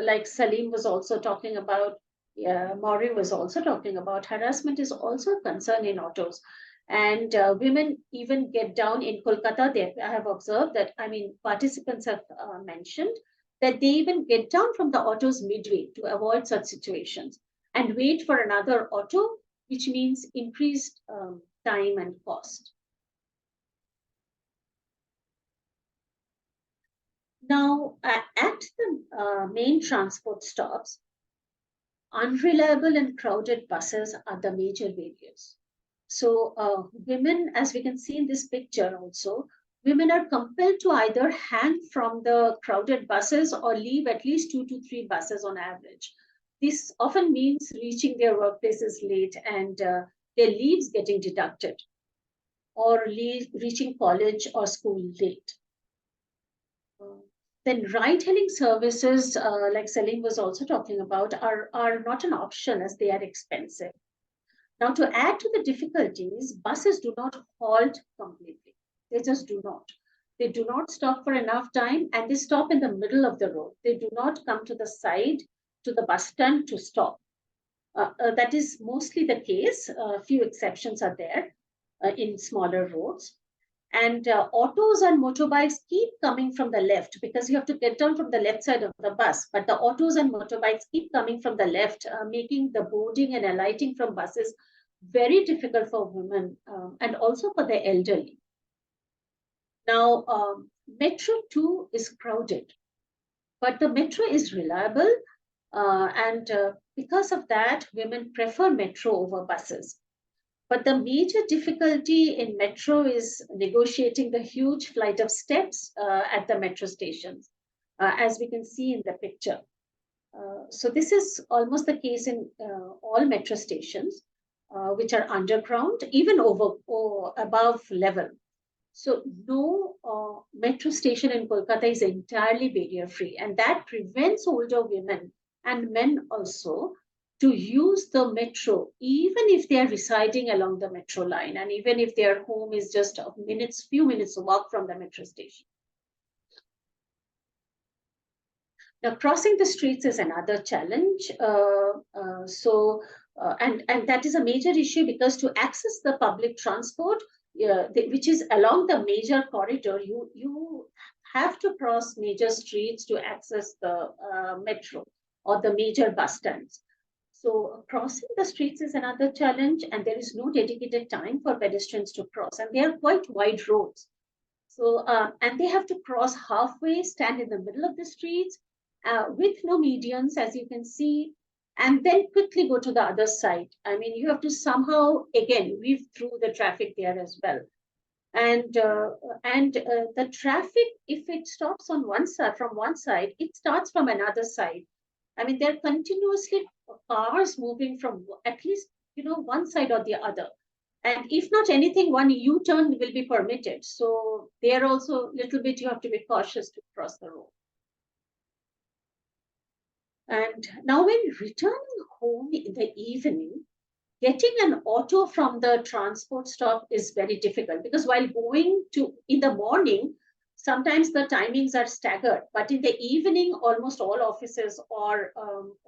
like Selim was also talking about, Mowri was also talking about, harassment is also a concern in autos. And women even get down in Kolkata. I have observed that, participants have mentioned that they even get down from the autos midway to avoid such situations and wait for another auto, which means increased time and cost. Now, at the main transport stops, unreliable and crowded buses are the major barriers. So women, as we can see in this picture also, women are compelled to either hang from the crowded buses or leave at least 2 to 3 buses on average. This often means reaching their workplaces late and their leaves getting deducted, or reaching college or school late. Then ride-hailing services, like Selim was also talking about, are not an option as they are expensive. Now, to add to the difficulties, buses do not halt completely. They just do not. They do not stop for enough time, and they stop in the middle of the road. They do not come to the side, to the bus stand to stop. That is mostly the case. A few exceptions are there in smaller roads. And autos and motorbikes keep coming from the left because you have to get down from the left side of the bus. But the autos and motorbikes keep coming from the left, making the boarding and alighting from buses very difficult for women and also for the elderly. Now, Metro too is crowded, but the Metro is reliable. And because of that, women prefer Metro over buses. But the major difficulty in Metro is negotiating the huge flight of steps at the Metro stations, as we can see in the picture. So this is almost the case in all Metro stations, which are underground, even over or above level. So no Metro station in Kolkata is entirely barrier-free, and that prevents older women and men also to use the Metro, even if they are residing along the Metro line, and even if their home is just a few minutes walk from the Metro station. Now, crossing the streets is another challenge. And that is a major issue because to access the public transport, which is along the major corridor, you have to cross major streets to access the Metro or the major bus stands. So crossing the streets is another challenge, and there is no dedicated time for pedestrians to cross, and they are quite wide roads. So, and they have to cross halfway, stand in the middle of the streets with no medians, as you can see, and then quickly go to the other side. I mean, you have to somehow, again, weave through the traffic there as well. And the traffic, if it stops on one side, from one side, it starts from another side. I mean, there are continuously cars moving from at least, one side or the other. And if not anything, one U-turn will be permitted. So there also a little bit, you have to be cautious to cross the road. And now when returning home in the evening, getting an auto from the transport stop is very difficult because while going to in the morning, sometimes the timings are staggered, but in the evening, almost all offices are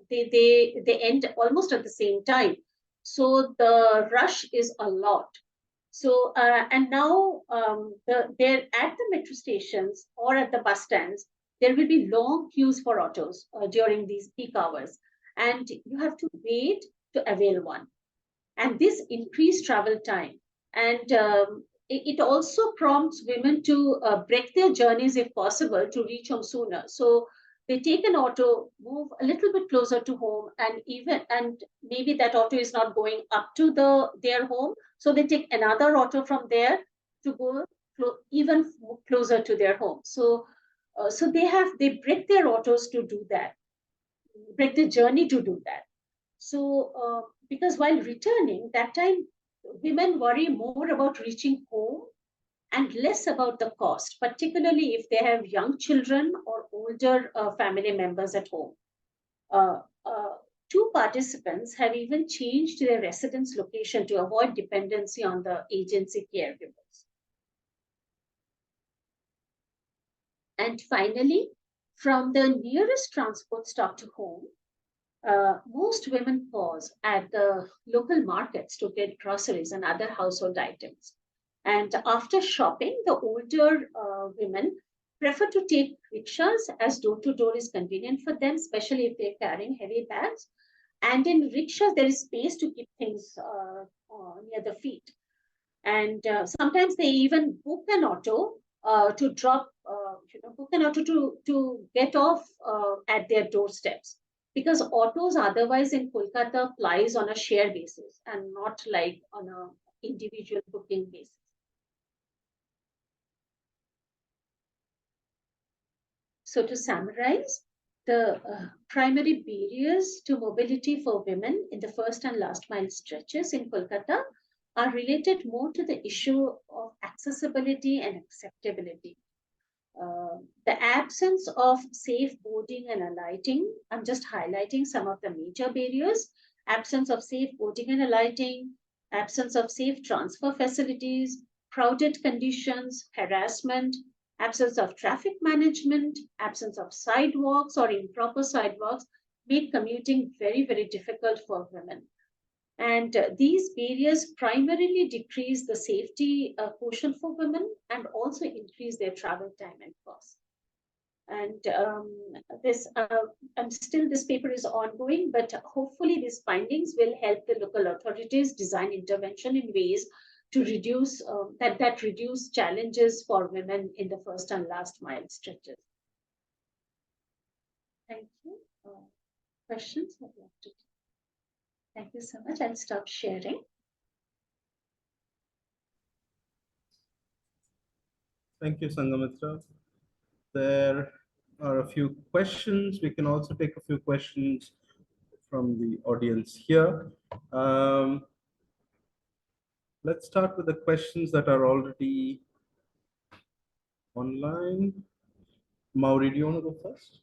they end almost at the same time. So the rush is a lot. So and now they're at the metro stations or at the bus stands, there will be long queues for autos during these peak hours, and you have to wait to avail one. And this increased travel time. And it also prompts women to break their journeys if possible to reach home sooner. So they take an auto, move a little bit closer to home, and maybe that auto is not going up to their home. So they take another auto from there to go even closer to their home. So they break their autos to do that, break the journey to do that. So because while returning, that time women worry more about reaching home and less about the cost, particularly if they have young children or older family members at home. Two participants have even changed their residence location to avoid dependency on the agency caregivers. And finally, from the nearest transport stop to home, most women pause at the local markets to get groceries and other household items. And after shopping, the older women prefer to take rickshaws as door-to-door is convenient for them, especially if they're carrying heavy bags. And in rickshaws, there is space to keep things near the feet. And sometimes they even book an auto to drop, book an auto to get off at their doorsteps. Because autos otherwise in Kolkata plies on a share basis and not like on an individual booking basis. So to summarize, the primary barriers to mobility for women in the first and last mile stretches in Kolkata are related more to the issue of accessibility and acceptability. The absence of safe boarding and alighting, I'm just highlighting some of the major barriers: absence of safe boarding and alighting, absence of safe transfer facilities, crowded conditions, harassment, Absence of traffic management, absence of sidewalks or improper sidewalks make commuting very, very difficult for women. And these barriers primarily decrease the safety quotient for women and also increase their travel time and cost. And this paper is ongoing, but hopefully these findings will help the local authorities design intervention in ways to reduce that reduce challenges for women in the first and last mile stretches. Thank you. Questions? Thank you so much. I'll stop sharing. Thank you, Shanghamitra. There are a few questions. We can also take a few questions from the audience here. Let's start with the questions that are already online. Mowri, do you want to go first?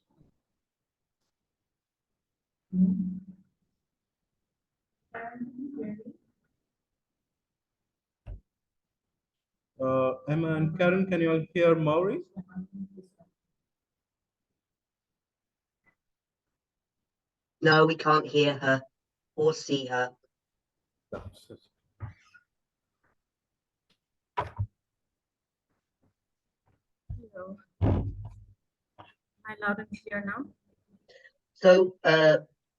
Emma and Karen, can you all hear Mowri? No, we can't hear her or see her. Hello. Am I loud and clear now? So,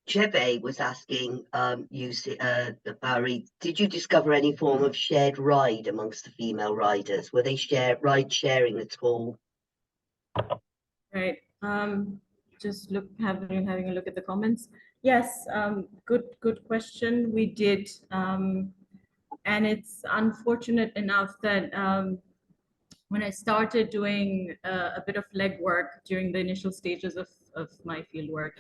Chebe was asking Barry, did you discover any form of shared ride amongst the female riders? Were they ride sharing at all? Right. Just having a look at the comments. Yes, good question. We did, and it's unfortunate enough that when I started doing a bit of legwork during the initial stages of my field work,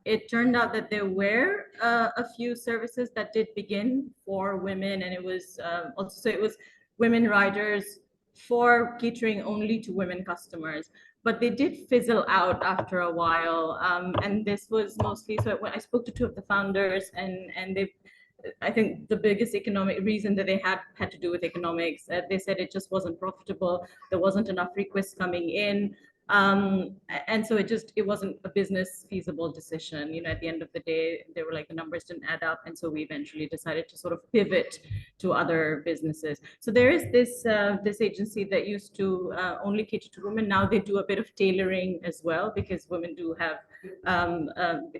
it turned out that there were a few services that did begin for women, and it was also it was women riders for catering only to women customers, but they did fizzle out after a while. And this was mostly, so when I spoke to two of the founders, and they, I think the biggest economic reason that they had to do with economics. They said it just wasn't profitable. There wasn't enough requests coming in. And so it wasn't a business feasible decision. You know, at the end of the day, they were like, the numbers didn't add up. And so we eventually decided to sort of pivot to other businesses. So there is this agency that used to only cater to women. Now they do a bit of tailoring as well, because women do have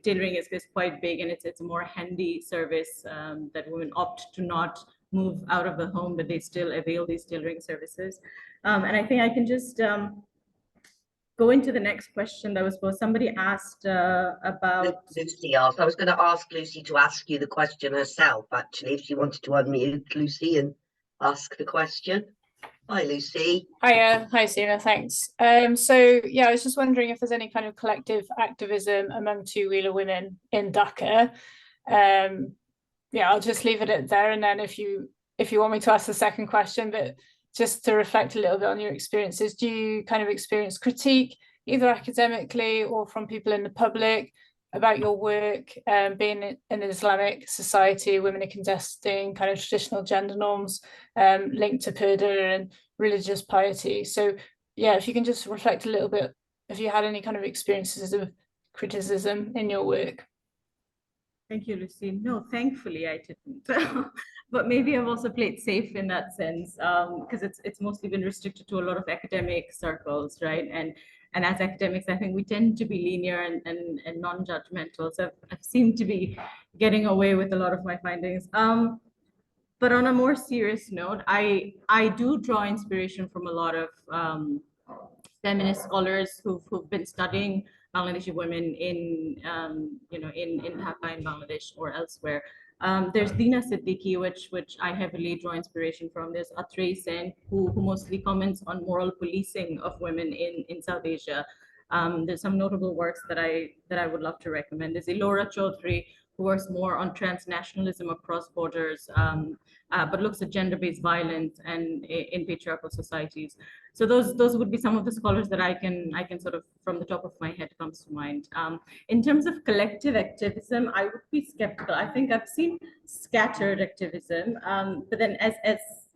tailoring is quite big, and it's a more handy service that women opt to not move out of the home, but they still avail these tailoring services. And I think I can just go into the next question that was posed. Somebody asked about... Lucy asked. I was going to ask Lucy to ask you the question herself, actually, if she wanted to unmute Lucy and ask the question. Hi, Lucy. Hiya. Hi, Seema. Thanks. So, yeah, I was just wondering if there's any kind of collective activism among two-wheeler women in Dhaka. Yeah, I'll just leave it at there. And then if you want me to ask the second question, but just to reflect a little bit on your experiences, do you kind of experience critique, either academically or from people in the public, about your work, being in an Islamic society, women are contesting kind of traditional gender norms linked to purdah and religious piety? So yeah, if you can just reflect a little bit, if you had any kind of experiences of criticism in your work. Thank you, Lucy. No, thankfully I didn't. But maybe I've also played safe in that sense, because it's mostly been restricted to a lot of academic circles, right? And as academics, I think we tend to be linear and non-judgmental. So I've seemed to be getting away with a lot of my findings. But on a more serious note, I do draw inspiration from a lot of feminist scholars who've been studying Bangladeshi women in Dhaka, in Bangladesh or elsewhere. There's Dina Siddiqui, which I heavily draw inspiration from. There's Ajay Sen, who mostly comments on moral policing of women in South Asia. There's some notable works that I would love to recommend. There's Ilora Chaudhry, who works more on transnationalism across borders, but looks at gender-based violence and in patriarchal societies. So those would be some of the scholars that I can sort of, from the top of my head, comes to mind. In terms of collective activism, I would be skeptical. I think I've seen scattered activism, but then as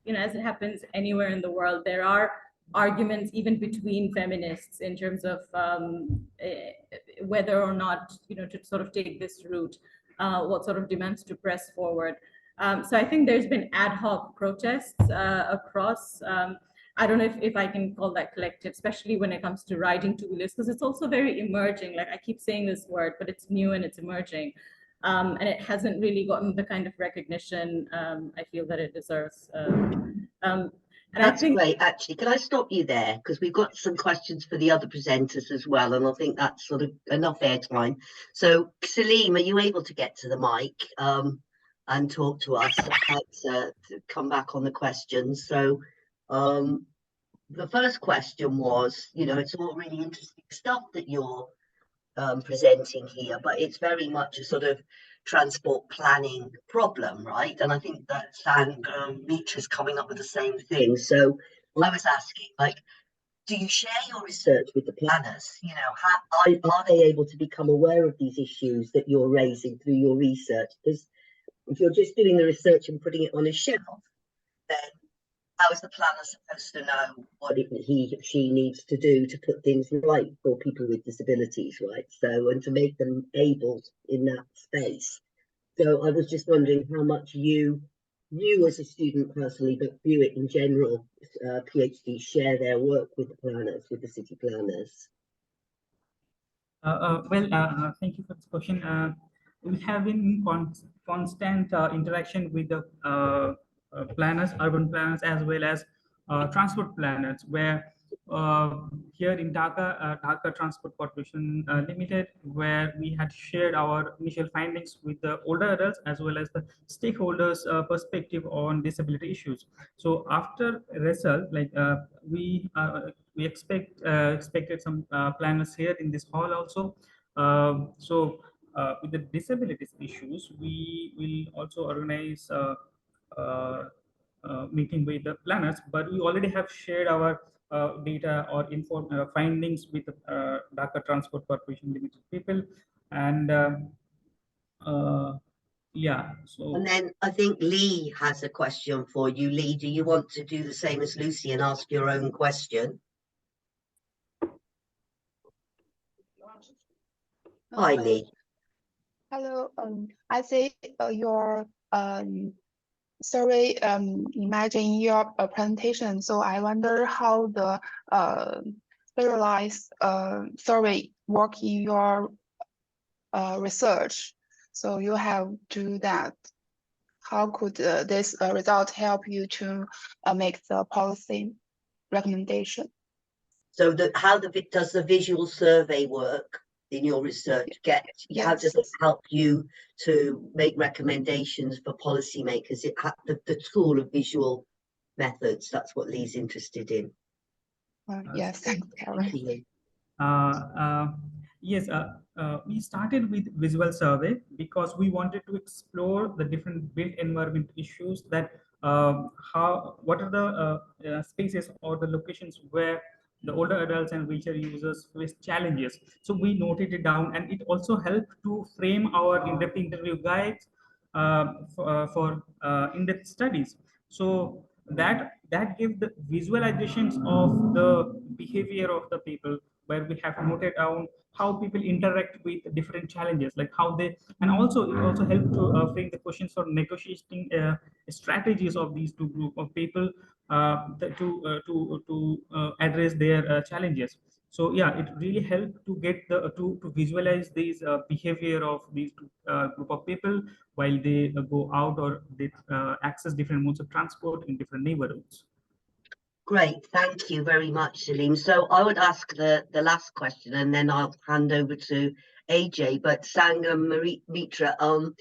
you know, as it happens anywhere in the world, there are arguments even between feminists in terms of whether or not, to sort of take this route, what sort of demands to press forward. So I think there's been ad hoc protests across. I don't know if I can call that collective, especially when it comes to riding two-wheelers, because it's also very emerging. Like I keep saying this word, but it's new and it's emerging. And it hasn't really gotten the kind of recognition I feel that it deserves. And That's I think, great, actually. Can I stop you there? Because we've got some questions for the other presenters as well, and I think that's sort of enough airtime. So, Selim, are you able to get to the mic and talk to us about to come back on the questions? So, the first question was, it's all really interesting stuff that you're presenting here, but it's very much a sort of transport planning problem, right? And I think that Shanghamitra is coming up with the same thing. So I was asking, do you share your research with the planners? Are they able to become aware of these issues that you're raising through your research? Because if you're just doing the research and putting it on a shelf, then how is the planner supposed to know what she needs to do to put things right for people with disabilities, right? So, and to make them able in that space. So I was just wondering how much you as a student personally, but Buick in general, PhDs share their work with the planners, with the city planners. Thank you for this question. We have been in constant interaction with the planners, urban planners, as well as transport planners, where here in Dhaka Transport Corporation Limited, where we had shared our initial findings with the older adults as well as the stakeholders' perspective on disability issues. So after result, we expected some planners here in this hall also. With the disabilities issues, we will also organize meeting with the planners, but we already have shared our data or findings with Dhaka Transport Corporation Limited people, and yeah. So, and then I think Lee has a question for you. Lee, do you want to do the same as Lucy and ask your own question? Hi, Lee. Hello. I see your survey imagine your presentation. So I wonder how the serialized survey work in your research. So you have to do that. How could this result help you to make the policy recommendation? So how does the visual survey work in your research? How does it help you to make recommendations for policymakers? The tool of visual methods, that's what Lee's interested in. Yes, thanks, Karen. Yes, we started with visual survey because we wanted to explore the different built environment issues, that what are the spaces or the locations where the older adults and wheelchair users face challenges. So we noted it down, and it also helped to frame our in-depth interview guides for in-depth studies. So that gave the visualizations of the behavior of the people, where we have noted down how people interact with different challenges, like how they, and also it also helped to frame the questions for negotiating strategies of these two group of people to address their challenges. So yeah, it really helped to get to visualize these behavior of these group of people while they go out or they access different modes of transport in different neighborhoods. Great, thank you very much, Selim. So I would ask the last question, and then I'll hand over to Ajay. But Shanghamitra,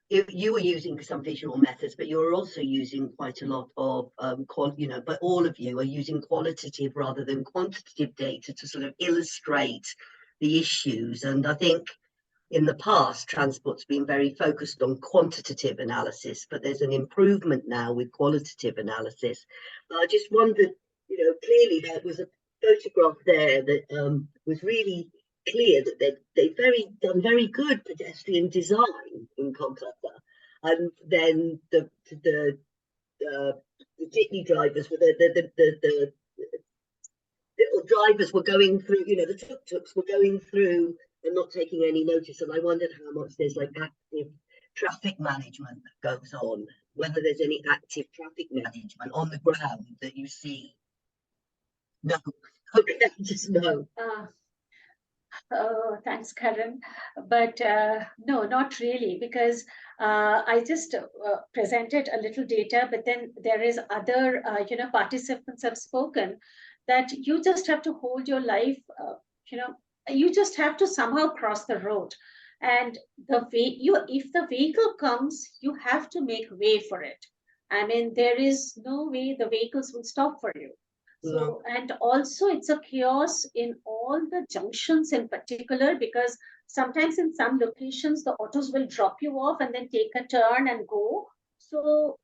you were using some visual methods, but you're also using quite a lot of but all of you are using qualitative rather than quantitative data to sort of illustrate the issues. And I think in the past, transport's been very focused on quantitative analysis, but there's an improvement now with qualitative analysis. I just wondered, clearly there was a photograph there that was really clear that they've done very good pedestrian design in Kolkata, and then the jitney drivers with the little drivers were going through, you know, the tuk-tuks were going through and not taking any notice. And I wondered how much there's like active traffic management that goes on, whether there's any active traffic management on the ground that you see. No, okay, just no. Oh, thanks, Karen. But no, not really, because I just presented a little data, but then there is other, you know, participants have spoken that you just have to hold your life, you know, you just have to somehow cross the road. And the way if the vehicle comes, you have to make way for it. I mean, there is no way the vehicles will stop for you. So, and also it's a chaos in all the junctions in particular, because sometimes in some locations, the autos will drop you off and then take a turn and go. So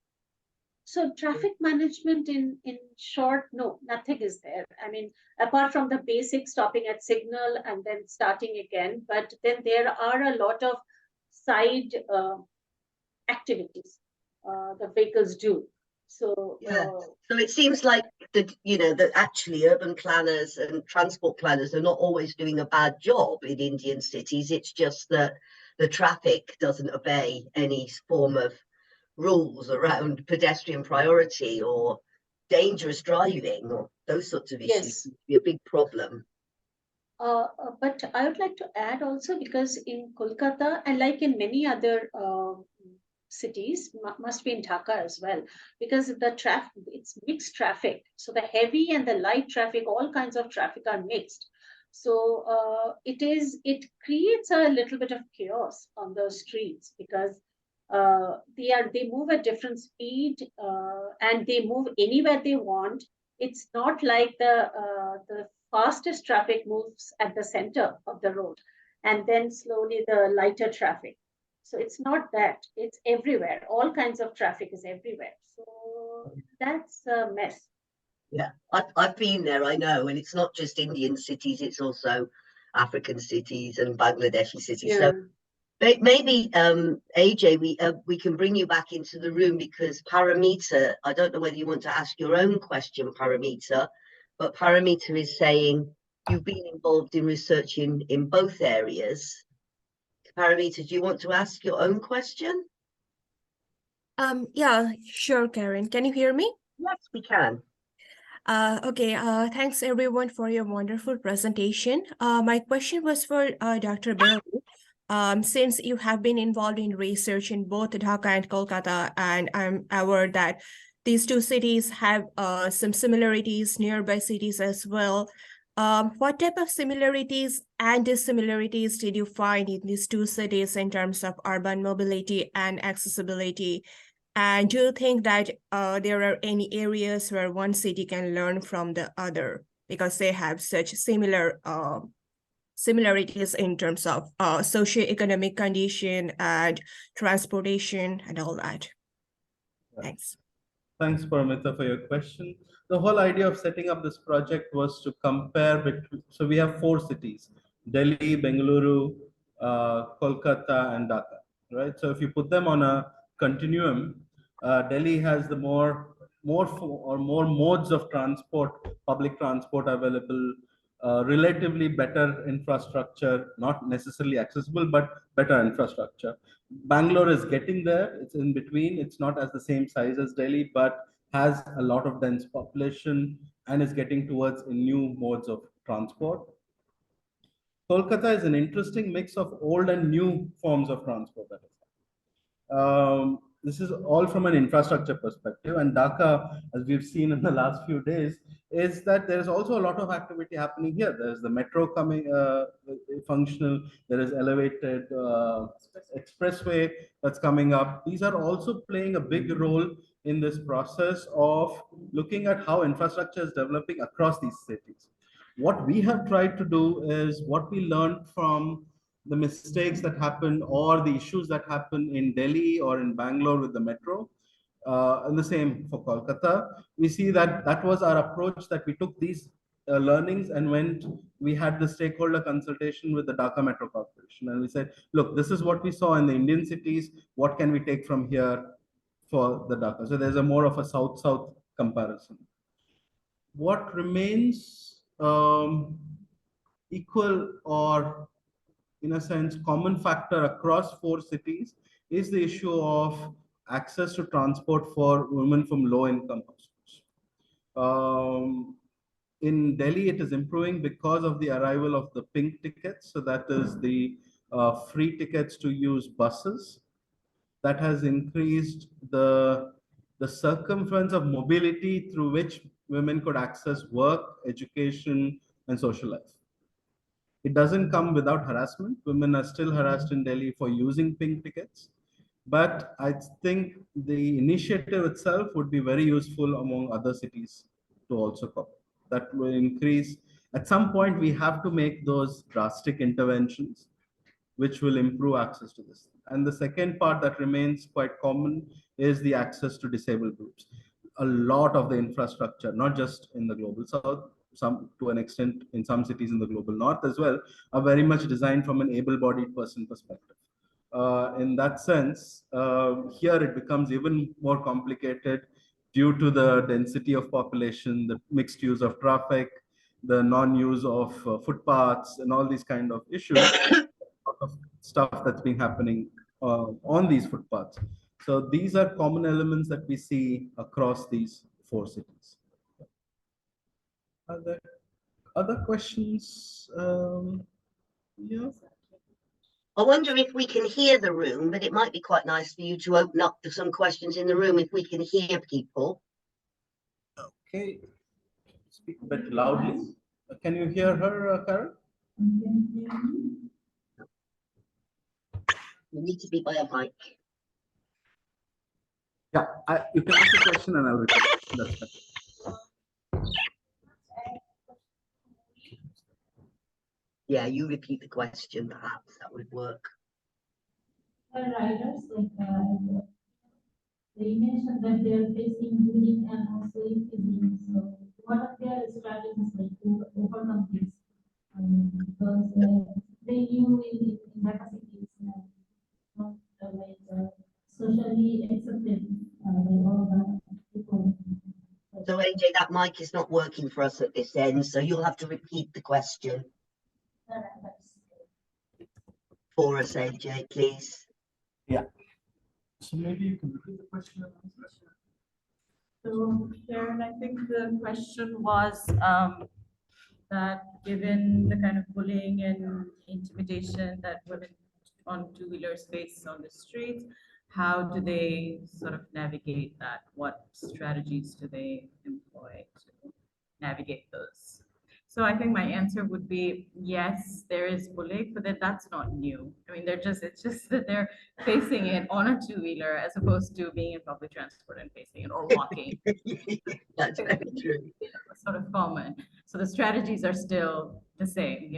traffic management in short, no, nothing is there. I mean, apart from the basic stopping at signal and then starting again, but then there are a lot of side activities the vehicles do. So so it seems like that, you know, that actually urban planners and transport planners are not always doing a bad job in Indian cities. It's just that the traffic doesn't obey any form of rules around pedestrian priority or dangerous driving or those sorts of issues. Yes. Be a big problem. But I would like to add also, because in Kolkata and like in many other cities, must be in Dhaka as well, because the traffic, it's mixed traffic. So the heavy and the light traffic, all kinds of traffic are mixed. So it creates a little bit of chaos on those streets, because they move at different speed and they move anywhere they want. It's not like the fastest traffic moves at the center of the road and then slowly the lighter traffic. So it's not that, it's everywhere. All kinds of traffic is everywhere. So that's a mess. Yeah, I've been there, I know. And it's not just Indian cities, it's also African cities and Bangladeshi cities. Yeah. So maybe, Ajay, we can bring you back into the room, because Paramita, I don't know whether you want to ask your own question, Paramita, but Paramita is saying you've been involved in research in both areas. Paramita, do you want to ask your own question? Yeah, sure, Karen. Can you hear me? Yes, we can. Okay, thanks everyone for your wonderful presentation. My question was for Dr. Bailey. Since you have been involved in research in both Dhaka and Kolkata, and I'm aware that these two cities have some similarities, nearby cities as well. What type of similarities and dissimilarities did you find in these two cities in terms of urban mobility and accessibility? And do you think that there are any areas where one city can learn from the other because they have such similar similarities in terms of socioeconomic condition and transportation and all that? Thanks. Thanks, Paramita, for your question. The whole idea of setting up this project was to compare between, so we have 4 cities, Delhi, Bengaluru, Kolkata, and Dhaka, right? So if you put them on a continuum, Delhi has the more modes of transport, public transport available, relatively better infrastructure, not necessarily accessible, but better infrastructure. Bangalore is getting there. It's in between. It's not as the same size as Delhi, but has a lot of dense population and is getting towards new modes of transport. Kolkata is an interesting mix of old and new forms of transport. This is all from an infrastructure perspective, and Dhaka, as we've seen in the last few days, is that there is also a lot of activity happening here. There's the metro coming functional, there is elevated expressway that's coming up. These are also playing a big role in this process of looking at how infrastructure is developing across these cities. What we have tried to do is what we learned from the mistakes that happen or the issues that happen in Delhi or in Bangalore with the metro, and the same for Kolkata. We see that that was our approach, that we took these learnings and we had the stakeholder consultation with the Dhaka Metro Corporation, and we said, look, this is what we saw in the Indian cities, what can we take from here for the Dhaka? So there's a more of a south-south comparison. What remains equal or, in a sense, common factor across 4 cities is the issue of access to transport for women from low-income households. In Delhi, it is improving because of the arrival of the pink tickets. So that is the free tickets to use buses. That has increased the circumference of mobility through which women could access work, education, and social life. It doesn't come without harassment. Women are still harassed in Delhi for using pink tickets. But I think the initiative itself would be very useful among other cities to also cover. That will increase. At some point, we have to make those drastic interventions which will improve access to this. And the second part that remains quite common is the access to disabled groups. A lot of the infrastructure, not just in the global south, some to an extent in some cities in the global north as well, are very much designed from an able-bodied person perspective. In that sense, here it becomes even more complicated due to the density of population, the mixed use of traffic, the non-use of footpaths, and all these kind of issues. Of stuff that's been happening on these footpaths. So these are common elements that we see across these 4 cities. Are there other questions? Yeah. I wonder if we can hear the room, but it might be quite nice for you to open up to some questions in the room if we can hear people. Okay. Speak a bit loudly. Can you hear her, Karen? You need to be by a mic. Yeah, you can ask the question and I'll repeat it. That's better. Yeah, you repeat the question, perhaps that would work. Riders, they mentioned that they are facing bullying and also injury. So, what are their strategies to overcome this? Because they knew in Dhaka city is not socially accepted by all the people. So AJ, that mic is not working for us at this end, so you'll have to repeat the question for us, AJ, please. Yeah. So maybe you can repeat the question. So Sharon, I think the question was that given the kind of bullying and intimidation that women on two-wheelers face on the streets, how do they sort of navigate that? What strategies do they employ to navigate those? So I think my answer would be yes, there is bullying, but that's not new. I mean, it's just that they're facing it on a two-wheeler as opposed to being in public transport and facing it or walking. That's very true. Sort of common. So the strategies are still the same,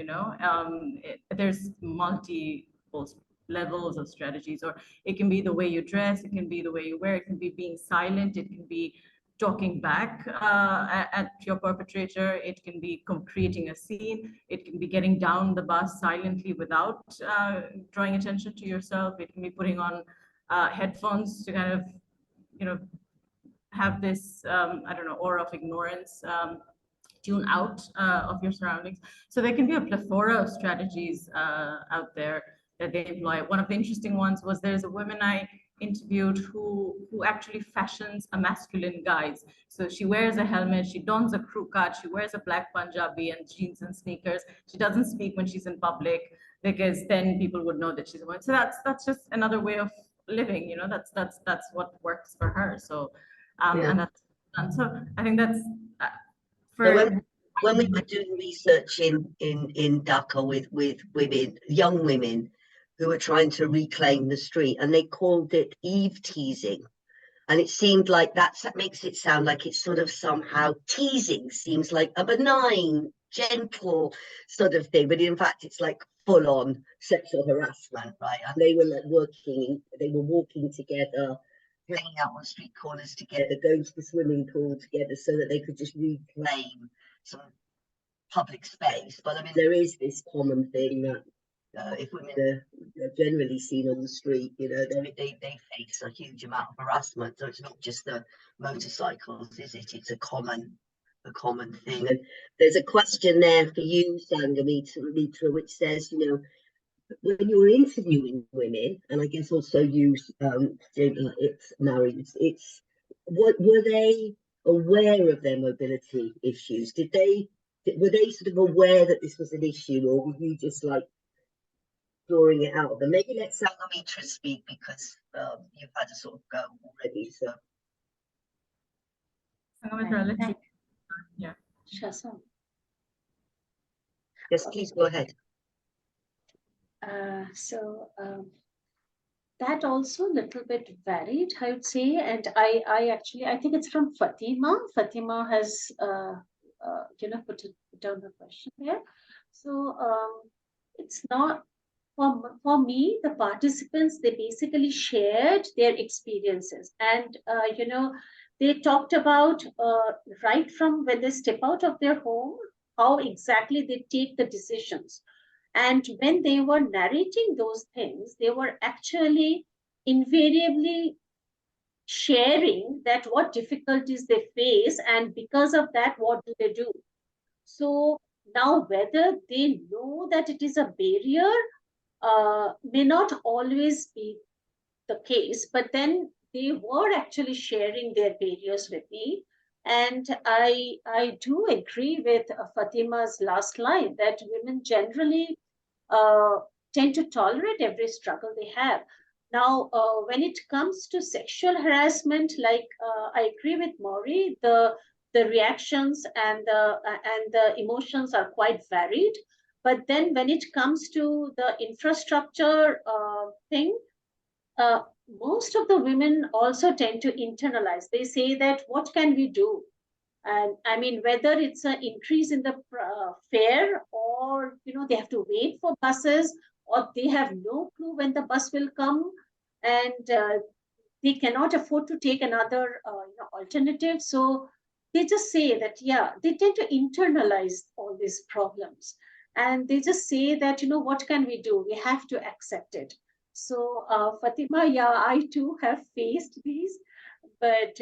there's multiple levels of strategies, or it can be the way you dress, it can be the way you wear, it can be being silent, it can be talking back at your perpetrator, it can be creating a scene, it can be getting down the bus silently without drawing attention to yourself, it can be putting on headphones to kind of have this aura of ignorance, tune out of your surroundings. So there can be a plethora of strategies out there that they employ. One of the interesting ones was there's a woman I interviewed who actually fashions a masculine guise. So she wears a helmet, she dons a crew cut, she wears a black Punjabi and jeans and sneakers. She doesn't speak when she's in public because then people would know that she's a woman. So that's just another way of living, that's what works for her. So and that's done. So I think that's so when we were doing research in Dhaka with women, young women who were trying to reclaim the street, and they called it Eve teasing. And it seemed like that makes it sound like it's sort of somehow teasing, seems like a benign, gentle sort of thing. But in fact, it's like full on sexual harassment, right? And they were like walking together, hanging out on street corners together, going to the swimming pool together so that they could just reclaim some public space. But I mean, there is this common thing that if women are generally seen on the street, they face a huge amount of harassment. So it's not just the motorcycles, is it? It's a common a common thing. And there's a question there for you, Shanghamitra, which says, you know, when you're interviewing women, and I guess also you, it's married, it's what were they aware of their mobility issues? Were they sort of aware that this was an issue, or were you just like drawing it out of them? Maybe let Shanghamitra speak, because you've had a sort of go already. So Shanghamitra, let's yeah. Shasam. Yes, please go ahead. That also a little bit varied, I would say, and I think it's from Fatima. Fatima has put down the question there. So it's not for me. The participants, they basically shared their experiences, and they talked about right from when they step out of their home, how exactly they take the decisions. And when they were narrating those things, they were actually invariably sharing that what difficulties they face, and because of that, what do they do? So now, whether they know that it is a barrier may not always be the case, but then they were actually sharing their barriers with me. And I do agree with Fatima's last line that women generally tend to tolerate every struggle they have. Now, when it comes to sexual harassment, like I agree with Mowri, the reactions and the emotions are quite varied. But then when it comes to the infrastructure thing, most of the women also tend to internalize. They say that, what can we do? And I mean, whether it's an increase in the fare, or they have to wait for buses, or they have no clue when the bus will come, and they cannot afford to take another alternative. So they just say that, yeah, they tend to internalize all these problems, and they just say that, what can we do? We have to accept it. So Fatima, yeah, I too have faced these, but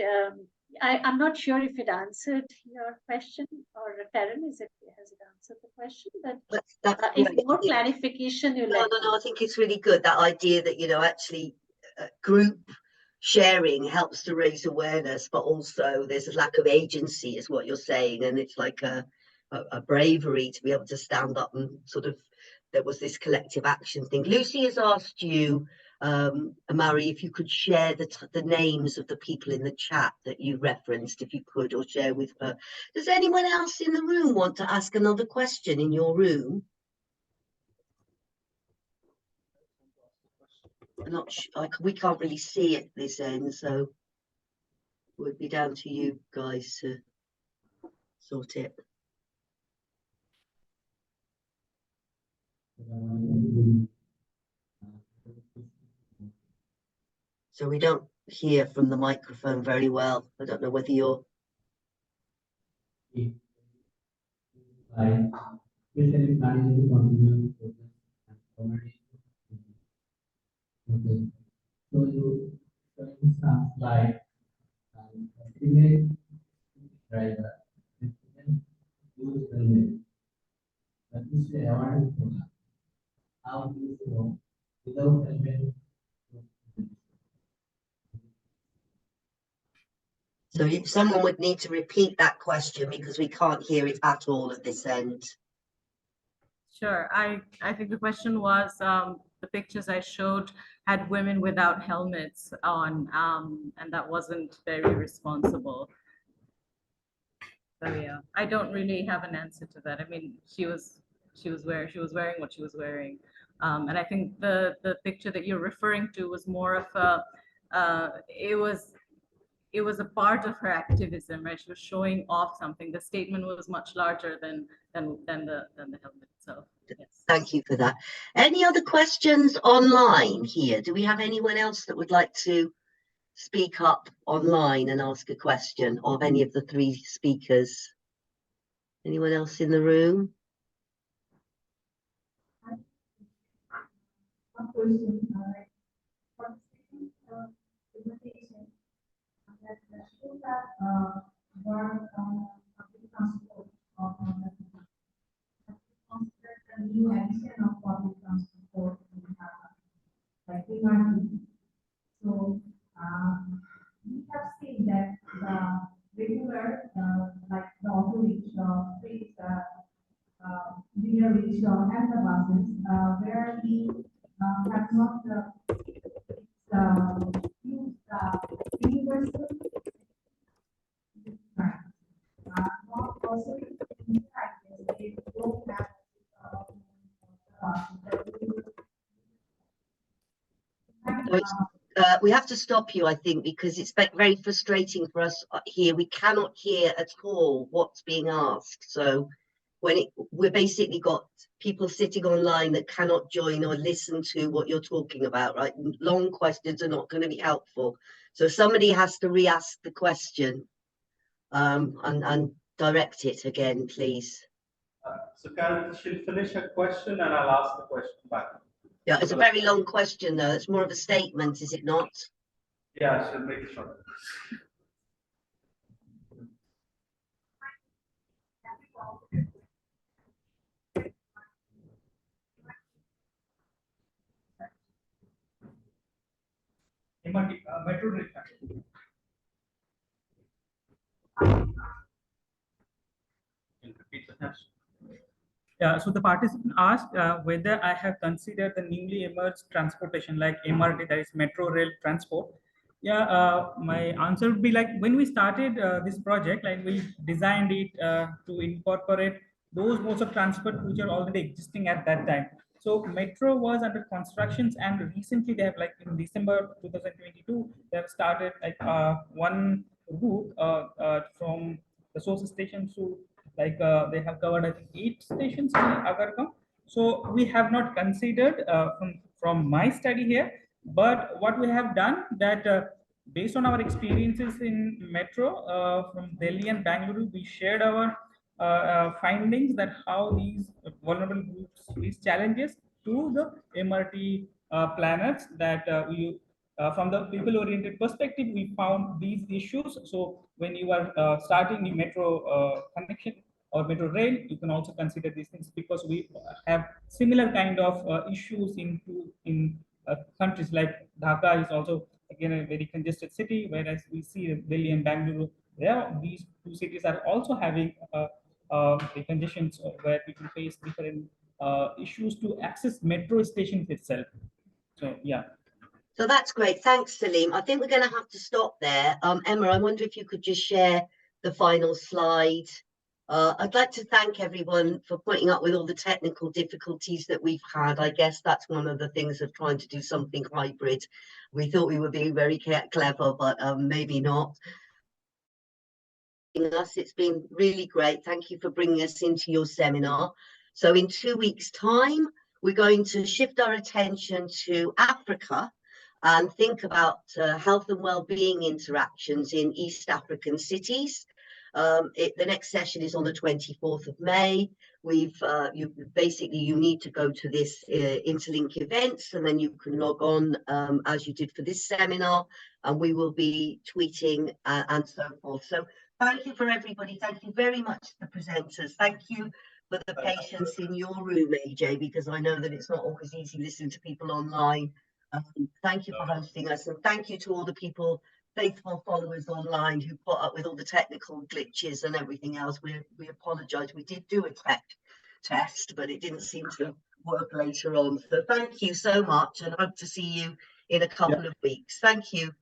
I'm not sure if it answered your question, or Karen, has it answered the question? But if more clarification, you let me. No, I think it's really good, that idea that, actually group sharing helps to raise awareness, but also there's a lack of agency, is what you're saying, and it's like a bravery to be able to stand up and sort of, there was this collective action thing. Lucy has asked you, Mowri, if you could share the names of the people in the chat that you referenced, if you could, or share with her. Does anyone else in the room want to ask another question in your room? I'm not sure, we can't really see it this end, so it would be down to you guys to sort it. So we don't hear from the microphone very well. I don't know whether you're... Okay. So you sounds like a female driver, use helmet. But this is awareness program. How do you know without helmet? So someone would need to repeat that question, because we can't hear it at all at this end. Sure. I think the question was, the pictures I showed had women without helmets on, and that wasn't very responsible. So yeah, I don't really have an answer to that. I mean, she was wearing what she was wearing, and I think the picture that you're referring to was more of a it was a part of her activism, right? She was showing off something. The statement was much larger than the helmet itself. Yes. Thank you for that. Any other questions online here? Do we have anyone else that would like to speak up online and ask a question of any of the three speakers? Anyone else in the room? One question, presentation that shows that work on face real emphasis where he has not used universal not also in practice. They don't have So we have to stop you, I think, because it's very frustrating for us here. We cannot hear at all what's being asked. So we're basically got people sitting online that cannot join or listen to what you're talking about, right? Long questions are not going to be helpful. So somebody has to re-ask the question and direct it again, please. So Karen, she'll finish her question and I'll ask the question back. Yeah, it's a very long question, though. It's more of a statement, is it not? Yeah, she'll make it short. Metro rail. Yeah, so the participant asked whether I have considered the newly emerged transportation like MRT, that is metro rail transport. Yeah, my answer would be like when we started this project, like we designed it to incorporate those modes of transport which are already existing at that time. So metro was under constructions, and recently they have, like in December 2022, they have started like one route from the source station to like they have covered I think 8 stations in Agargaon. So we have not considered from my study here, but what we have done that based on our experiences in metro from Delhi and Bangalore, we shared our findings that how these vulnerable groups face challenges to the MRT planners that we from the people-oriented perspective, we found these issues. So when you are starting the metro connection or metro rail, you can also consider these things because we have similar kind of issues in countries like Dhaka is also again a very congested city, whereas we see Delhi and Bangalore, these two cities are also having the conditions where people face different issues to access metro stations itself. So yeah. So that's great. Thanks, Selim. I think we're going to have to stop there. Emma, I wonder if you could just share the final slide. I'd like to thank everyone for putting up with all the technical difficulties that we've had. I guess that's one of the things of trying to do something hybrid. We thought we were being very clever, but maybe not. It's been really great. Thank you for bringing us into your seminar. So in 2 weeks' time, we're going to shift our attention to Africa and think about health and well-being interactions in East African cities. The next session is on the 24th of May. You need to go to this INTALiNC events, and then you can log on as you did for this seminar, and we will be tweeting and so forth. So thank you for everybody. Thank you very much to the presenters. Thank you for the patience in your room, Ajay, because I know that it's not always easy listening to people online. Thank you for hosting us, and thank you to all the people, faithful followers online who put up with all the technical glitches and everything else. We apologize. We did do a tech test, but it didn't seem to work later on. So thank you so much, and hope to see you in a couple of weeks. Thank you.